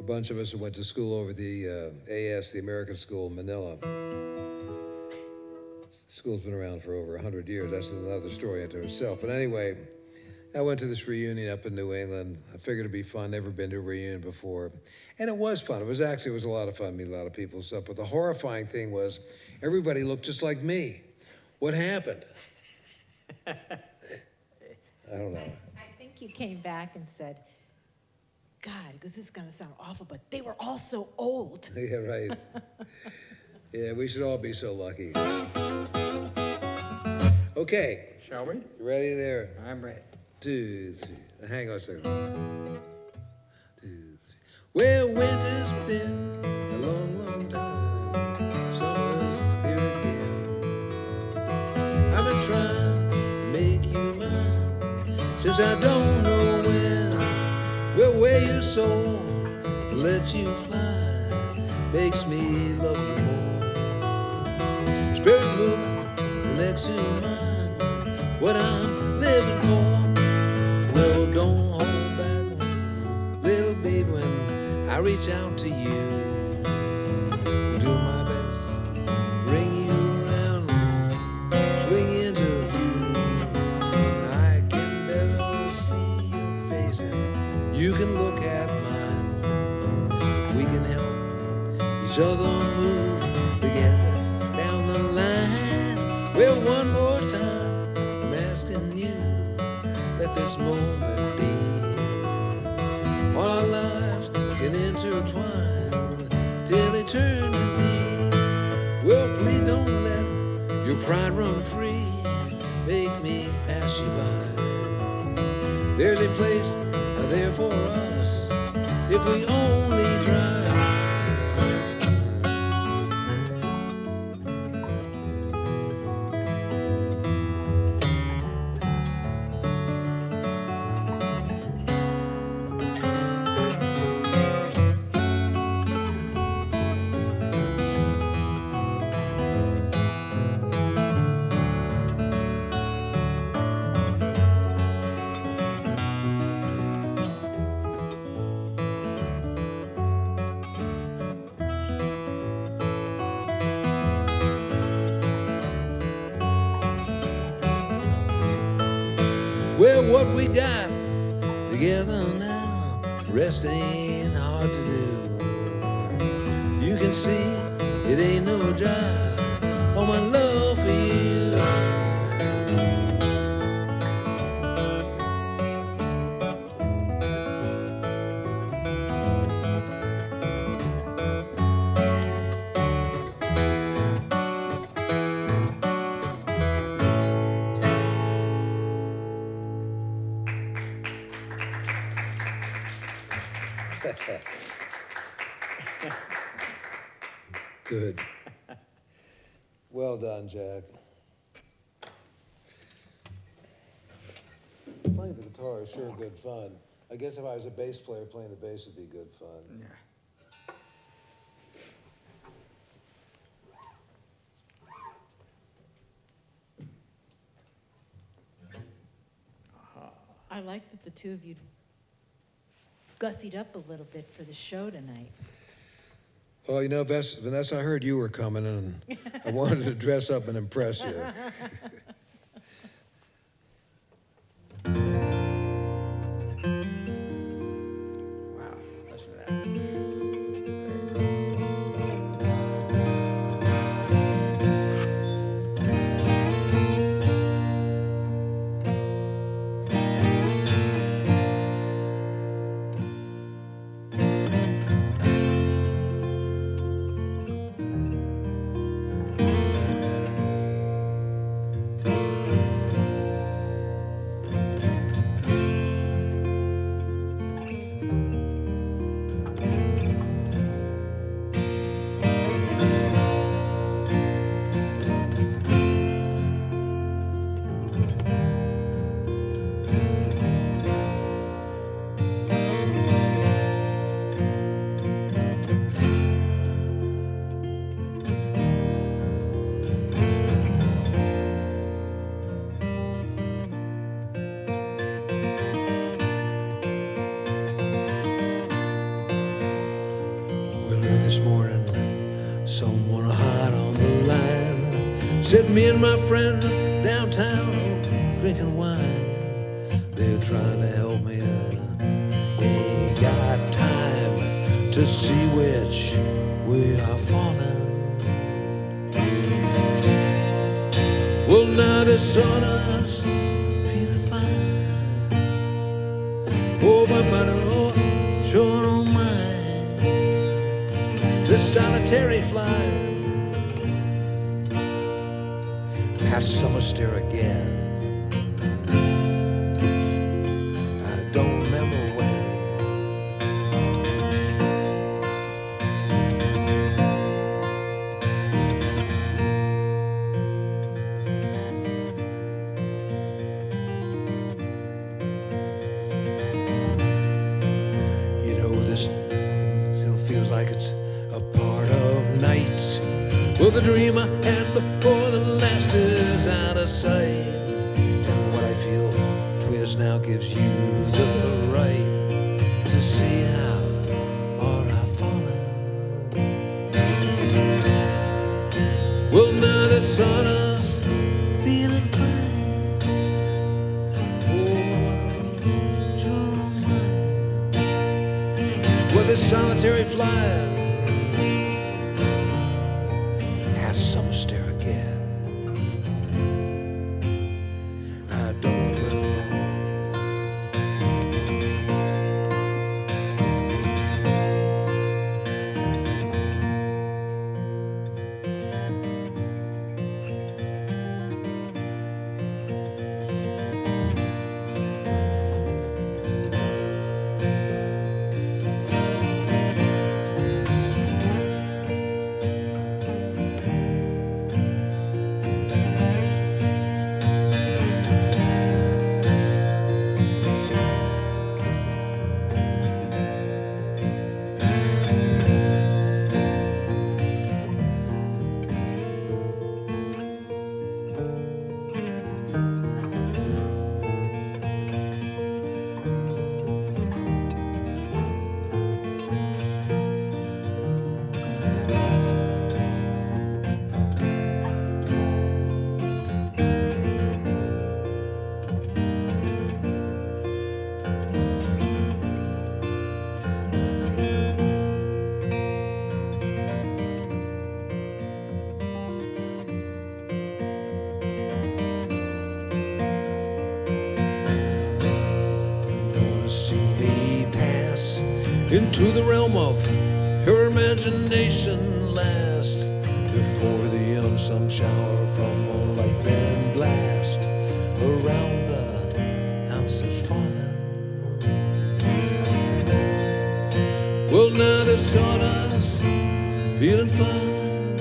a bunch of us who went to school over the AS, the American School in Manila. School's been around for over 100 years. That's another story unto itself. But anyway, I went to this reunion up in New England. I figured it'd be fun. Never been to a reunion before. And it was fun. It was a lot of fun, meet a lot of people and stuff. But the horrifying thing was everybody looked just like me. What happened? I don't know. I think you came back and said, God, because this is going to sound awful, but they were all so old. Yeah, right. Yeah, we should all be so lucky. Okay, Shall we? you ready there? I'm ready. 2, 3. Hang on a second. 2, 3. Well, winter's been a long, long time. Summer's here again. I've been trying to make you mine since I don't know when. Well, wear your soul and let you fly makes me love you more. Spirit moving next to mine, what I'm living for. Well, don't hold back, little baby, when I reach out to you. Do my best, bring you around, swing into view. I can better see your face and you can look at mine. We can help each other move together down the line. Well, one more time, I'm asking you, let this moment be. All our lives can intertwine till eternity. Well, please don't let your pride run free. Make me pass you by. There's a place there for us if we only try. Well, what we got together now, rest ain't hard to do. You can see it ain't no job, all my love for you. Good. Well done, Jack. Playing the guitar is sure good fun. I guess if I was a bass player, playing the bass would be good fun. Yeah. I like that the two of you gussied up a little bit for the show tonight. Well, you know, Vanessa, I heard you were coming, and I wanted to dress up and impress you. Wow, listen to that. Said me and my friend downtown drinking wine. They're trying to help me. Ain't got time to see which way I falling. Well, now the sawdust feeling fine. Oh, my body, oh, sure don't mind. The solitary fly past summer stare again. I don't remember when. You know, this still feels like it's a part of night. Well, the dreamer and before the last is out of sight. And what I feel between us now gives you the right to see how far I've fallen. Well, now the sawdust feeling fine. Oh, sure don't mind. Well, this solitary fly summer stare again. I don't know. Into the realm of her imagination last, before the unsung shower from a light band blast around the house is falling. Well, now the sawdust feeling fine.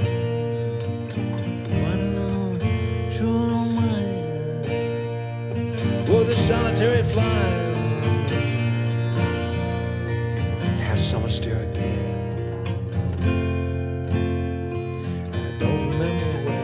Quite alone, sure don't mind. Well, the solitary fly summer stare again. I don't remember when.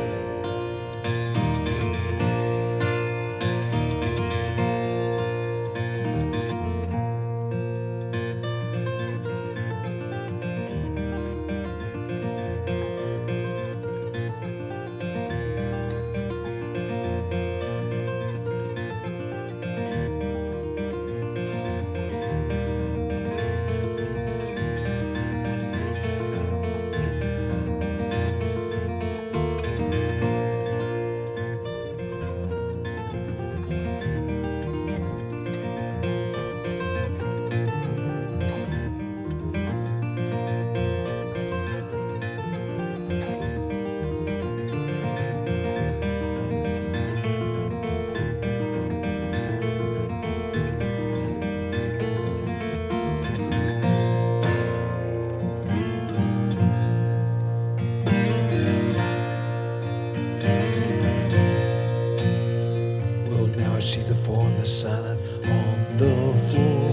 I see the form that's silent on the floor.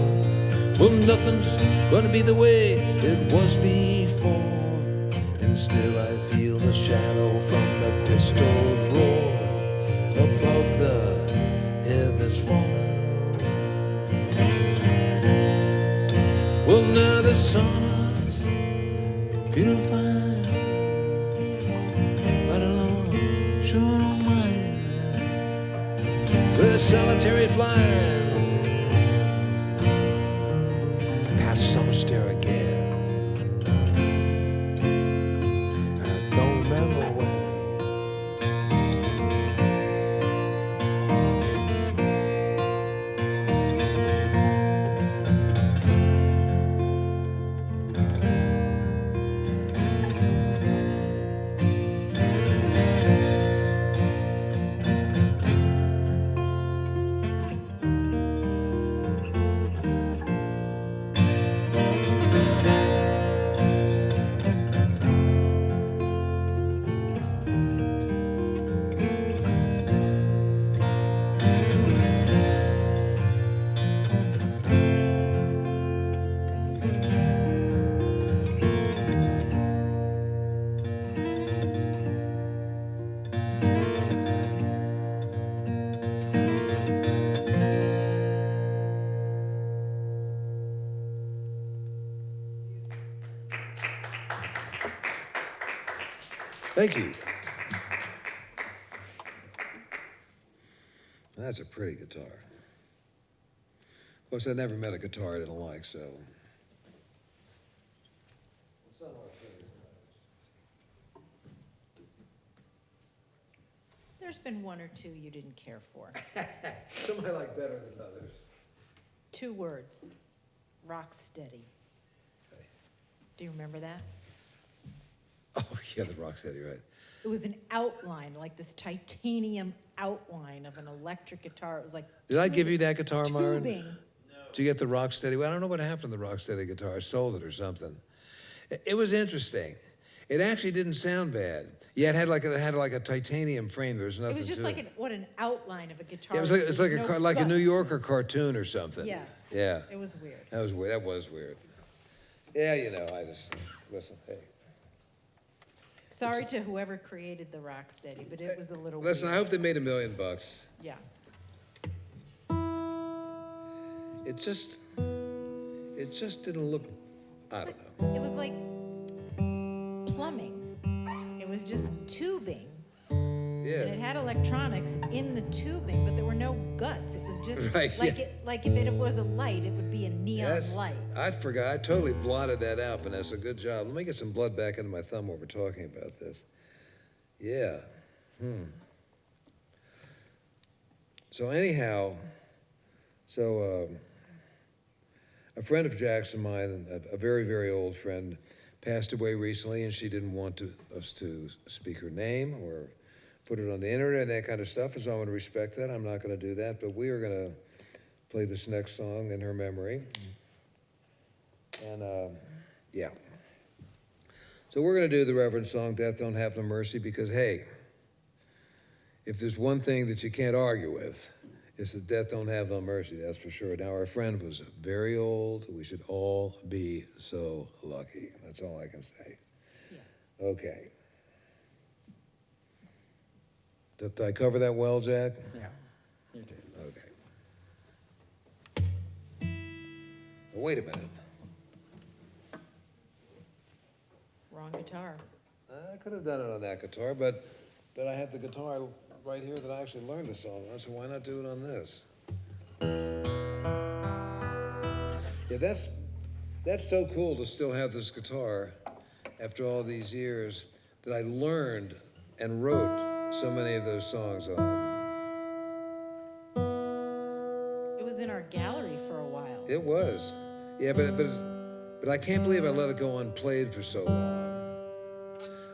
Well, nothing's gonna be the way it was before, and still I feel the shadow from the pistol's roar above the head that's fallen. Well, now the sun is feeling fine, right along, sure. solitary flying past summer stair again. I don't remember when. Thank you. That's a pretty guitar. Of course, I never met a guitar I didn't like, so. There's been one or two you didn't care for. Some I like better than others. 2 words, rock steady. Do you remember that? Oh, yeah, the Rocksteady, right. It was an outline, like this titanium outline of an electric guitar. It was like. Did I give you that guitar, Myron? Tubing. Did you get the Rocksteady? Well, I don't know what happened to the Rocksteady guitar. I sold it or something. It was interesting. It actually didn't sound bad. Yeah, it had like a titanium frame. There was nothing It was just to like it. an outline of a guitar. Yeah, it was like There no like a New guts. Yorker cartoon or something. Yes. Yeah. It was weird. That was weird. That was weird. Yeah, you know, I just listen. Hey, Sorry to whoever created the Rocksteady, but it was a little listen. I weird. hope they made $1 million. Yeah. It just didn't look. I don't know. It was like plumbing. It was just tubing. And it Yeah. had electronics in the tubing, but there were no guts. It was just Right, like yeah. like if it was a light, it would be a neon Yes. light. I forgot. I totally blotted that out, Vanessa. Good job. Let me get some blood back into my thumb while we're talking about this. Yeah. So anyhow, a friend of Jack's of mine, a very, very old friend, passed away recently, and she didn't want us to speak her name or put it on the internet and that kind of stuff, and so I'm going to respect that. I'm not going to do that, but we are going to play this next song in her memory. And, yeah. So we're going to do the Reverend song, Death Don't Have No Mercy, because, hey, if there's one thing that you can't argue with, it's that death don't have no mercy, that's for sure. Now, our friend was very old. We should all be so lucky. That's all I can say. Yeah. Okay. Did I cover that well, Jack? Yeah, you did. Okay. Oh, wait a minute. Wrong guitar. I could have done it on that guitar, but I have the guitar right here that I actually learned the song on, so why not do it on this? Yeah, that's so cool to still have this guitar after all these years that I learned and wrote so many of those songs on. It was in our gallery for a while. It was. Yeah, but I can't believe I let it go unplayed for so long.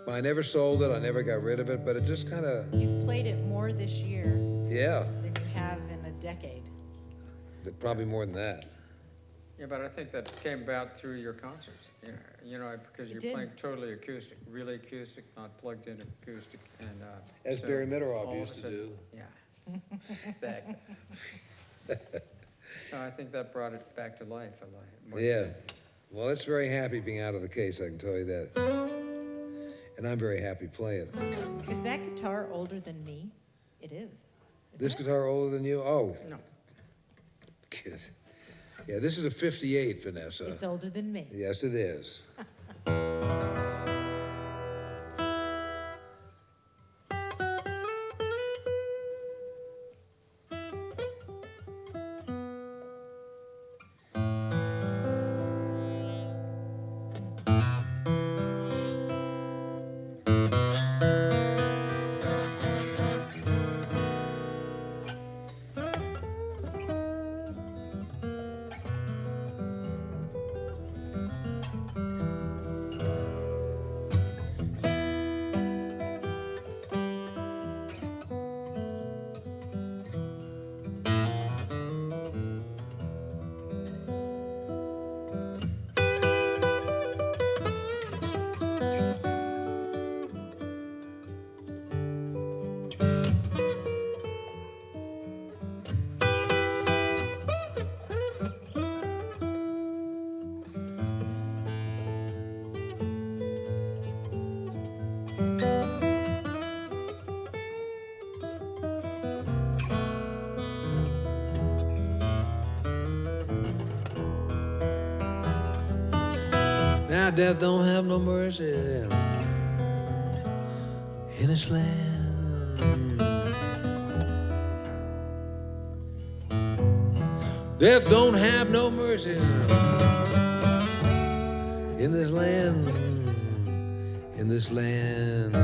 I never sold it, I never got rid of it, but it just kind of, You've played it more this year yeah, than you have in a decade. probably more than that. Yeah, but I think that came about through your concerts, because It you're did. playing totally acoustic, really acoustic, not plugged in acoustic, and, As so Barry Middleroff all of used a to sudden- do. Yeah, exactly. So I think that brought it back to life a lot. more. Yeah. Well, it's very happy being out of the case, I can tell you that. And I'm very happy playing. Is that guitar older than me? It is. This guitar older than you? Oh, No, kid. Yeah, this is a 58, Vanessa. It's older than me. Yes, it is. death don't have no mercy in this land. Death don't have no mercy in this land, in this land.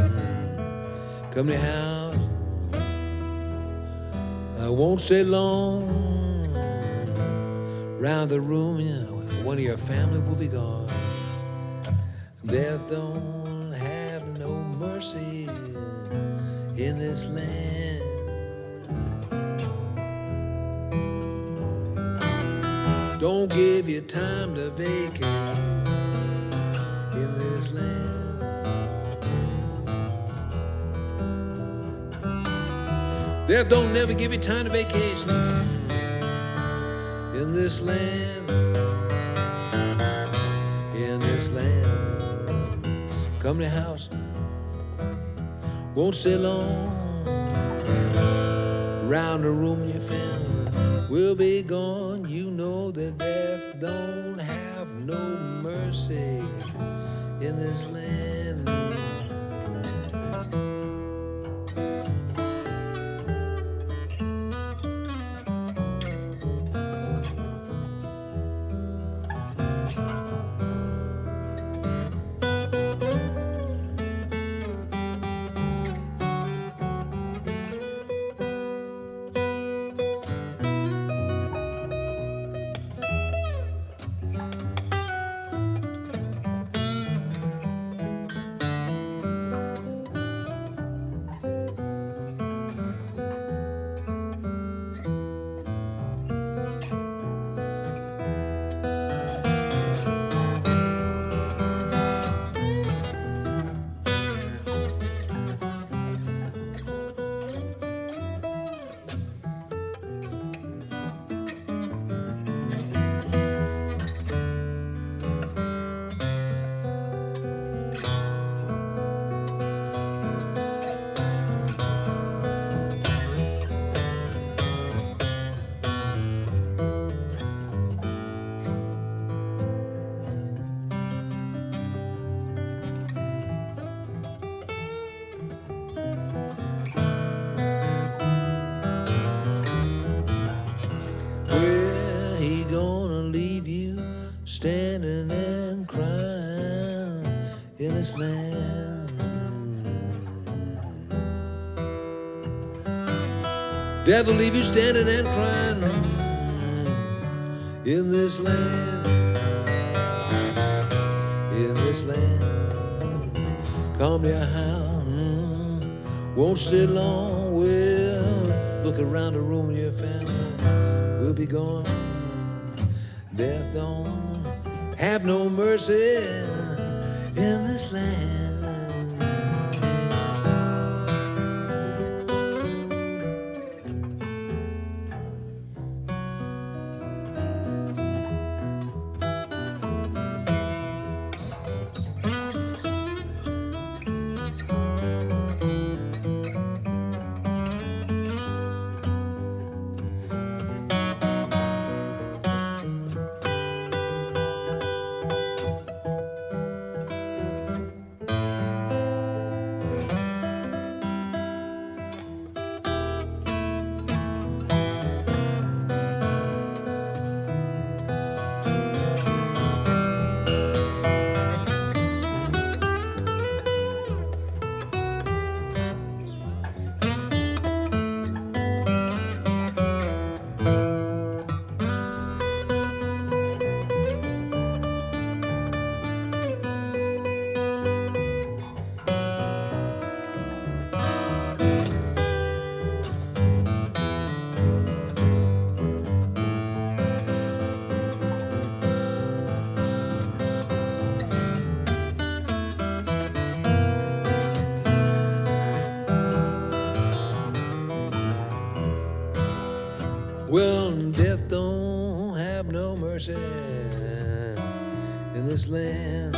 Come to your house, I won't stay long. Round the room, you know, one of your family will be gone. Death don't have no mercy in this land. Don't give you time to vacate in this land. Death don't never give you time to vacation in this land. In this land. Come to the house, won't stay long. Round the room your family will be gone. You know that death don't have no mercy in this land. Where he gonna leave you standing and crying in this land? Death will leave you standing and crying in this land. In this land. Come to your house, won't sit long. Well, look around the room, your family will be gone. Death don't have no mercy in this land. Well, death don't have no mercy in this land.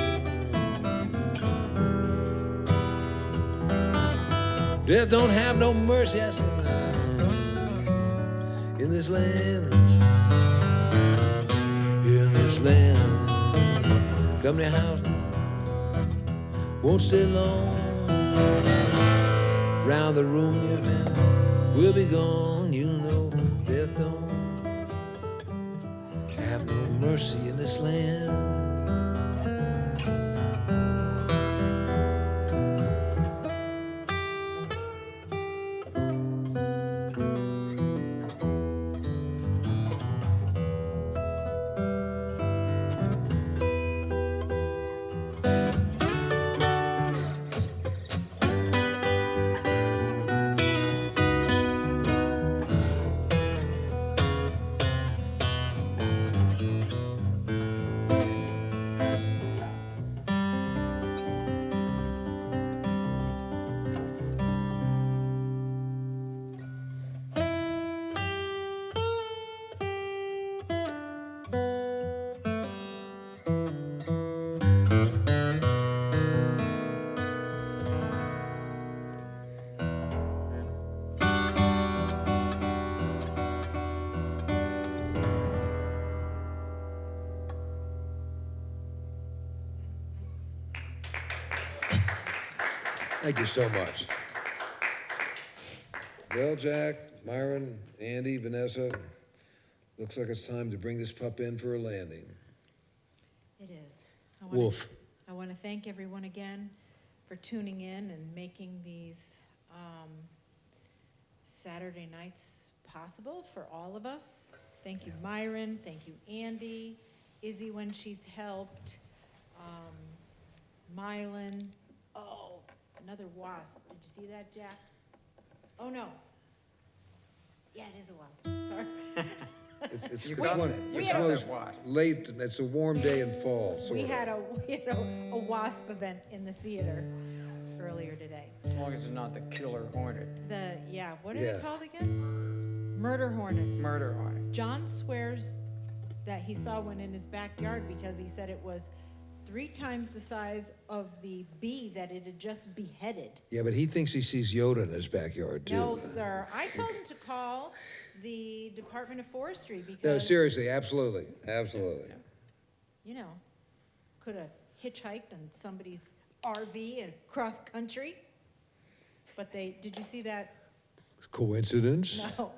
Death don't have no mercy, I said, in this land. In this land. Come to the house. won't stay long. Round the room your man will be gone. You know death don't have no mercy in this land. Thank you so much. Well, Jack, Myron, Andy, Vanessa, looks like it's time to bring this pup in for a landing. It is. I wanna- Wolf. I want to thank everyone again for tuning in and making these Saturday nights possible for all of us. Thank you, Myron. Thank you, Andy. Izzy, when she's helped. Mylan. Oh, another wasp. Did you see that, Jack? Oh, no. Yeah, it is a wasp. Sorry. It's You it's got one- it. You it's got one of that those wasp. late, it's a warm day in fall, sort We of. had a wasp event in the theater earlier today. As long as it's not the killer hornet, What are Yeah. they called again? Murder hornets. murder hornet. John swears that he saw one in his backyard because he said it was 3 times the size of the bee that it had just beheaded. Yeah, but he thinks he sees Yoda in his backyard, too. No, sir. I told him to call the Department of Forestry No, because, seriously, absolutely, absolutely. you know, could have hitchhiked in somebody's RV and cross country. But did you see that? Coincidence? No.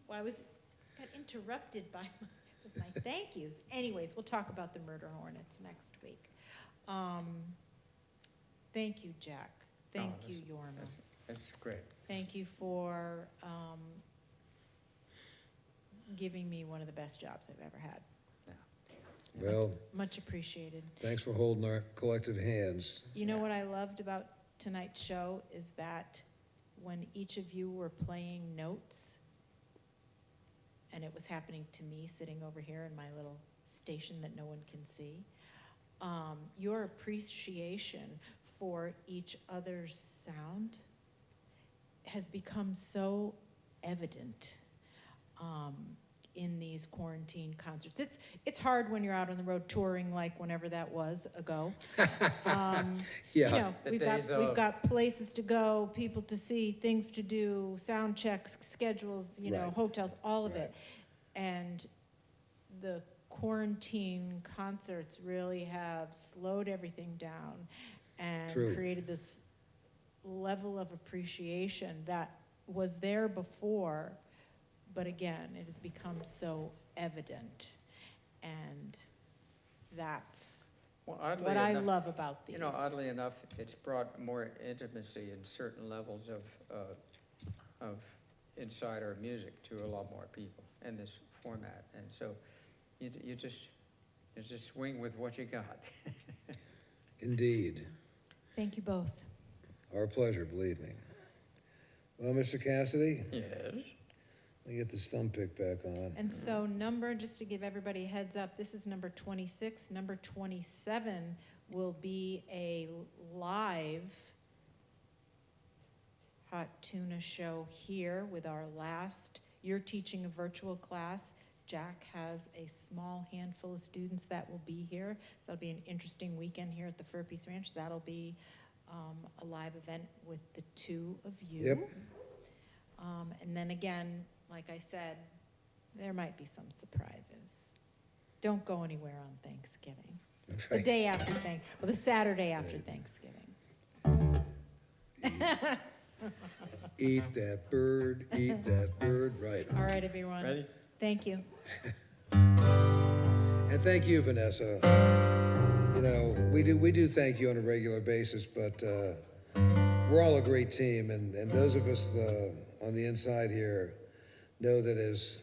Well, got interrupted by with my thank yous. Anyways, we'll talk about the murder hornets next week. Thank you, Jack. Thank Oh, you, that's- Yorma. That's great. Thank you for giving me one of the best jobs I've ever had. Well, Much appreciated. thanks for holding our collective hands. You know what I loved about tonight's show is that when each of you were playing notes, and it was happening to me sitting over here in my little station that no one can see, your appreciation for each other's sound has become so evident in these quarantine concerts. It's hard when you're out on the road touring, like whenever that was ago. You Yeah. know, The we've days got of- places to go, people to see, things to do, sound checks, schedules, you know, Right. hotels, all of Right. it. And the quarantine concerts really have slowed everything down and True. created this level of appreciation that was there before, but again, it has become so evident. And that's Well, oddly what I enough, love about these. you know, oddly enough, it's brought more intimacy in certain levels of insider music to a lot more people in this format. And so you just swing with what you got. Indeed. Thank you both. Our pleasure, believe me. Well, Mr. Cassidy, Yes. let me get this thumb pick back on. And so just to give everybody a heads up, this is number 26. Number 27 will be a live Hot Tuna show here with our last, you're teaching a virtual class. Jack has a small handful of students that will be here. So that'll be an interesting weekend here at the Fur Peace Ranch. That'll be a live event with the two of you. Yep. And then again, like I said, there might be some surprises. Don't go anywhere on Thanksgiving. The Right. day after the Saturday after Thanksgiving. Eat that bird, right. All right, everyone. Ready? Thank you. And thank you, Vanessa. You know, we do thank you on a regular basis, but we're all a great team, and those of us on the inside here know that as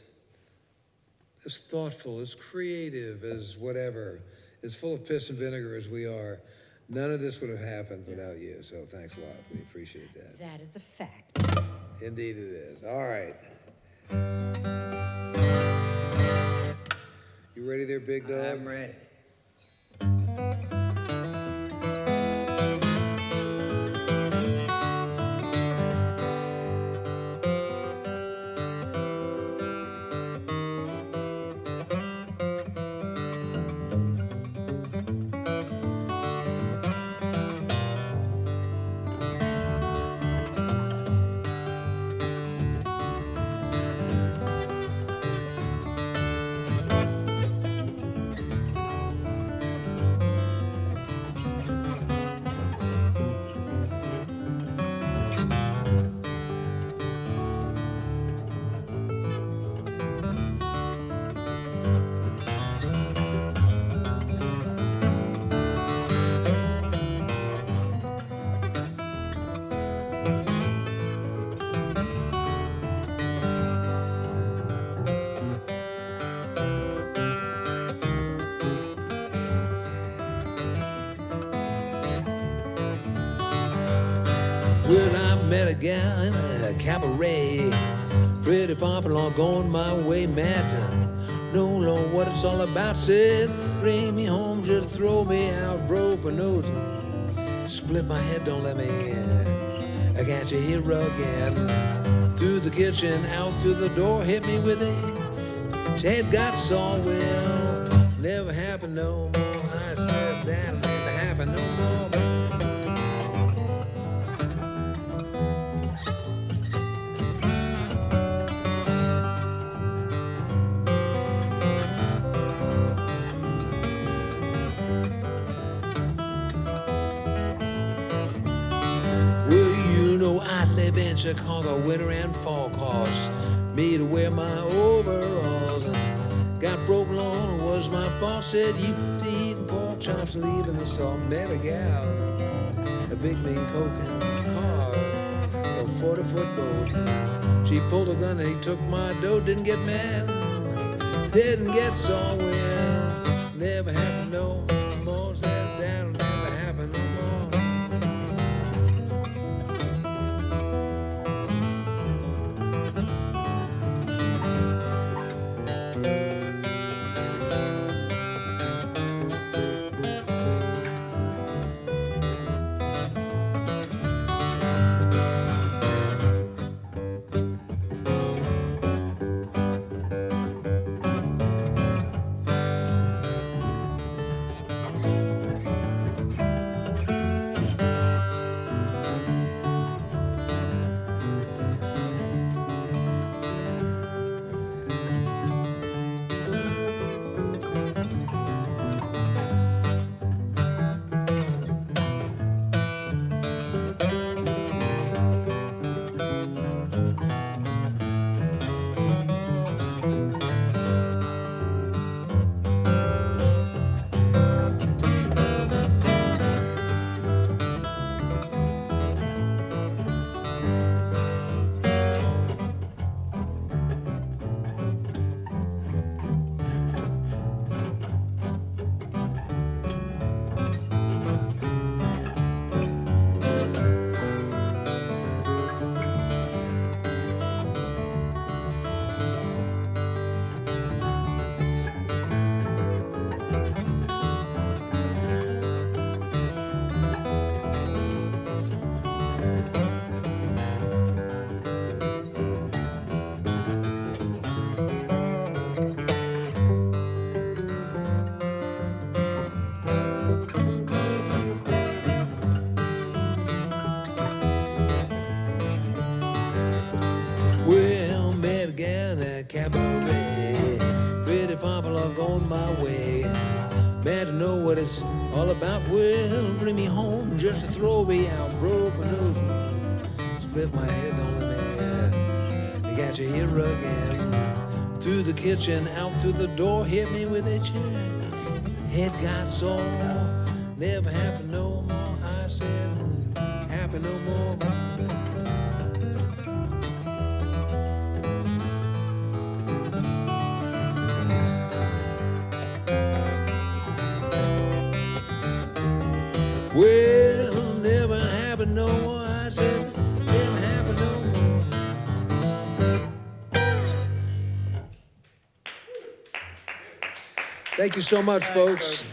thoughtful, as creative, as whatever, as full of piss and vinegar as we are, none of this would have happened without you. So thanks a lot. We appreciate that. That is a fact. Indeed it is. All right. You ready there, big dog? I'm ready. Well, I met a gal in a cabaret, pretty popular, going my way, Matt. No, Lord, what it's all about, said, bring me home, just throw me out, broke my nose, split my head, don't let me in. I got you here again. Through the kitchen, out through the door, hit me with it. Head got sore, well, never happened no more. I said that never happened no more. I live in Chicago, winter and fall cost me to wear my overalls. Got broke lawn, was my fault. Said you to eating pork chops, leaving the salt. Met a gal, a big mean coking car, a 40-foot boat. She pulled a gun and he took my dough. Didn't get mad, didn't get so well. Never happened no more. Said that'll never happen no more. it's all about, well, bring me home just to throw me out, broke my nose, split my head, don't let me head. They got you here again. Through the kitchen, out through the door, hit me with a chair. Head got sore, never happened no more. I said, happen no more. Well, never happened no more. I said, never happened no more. Thank you so much, folks.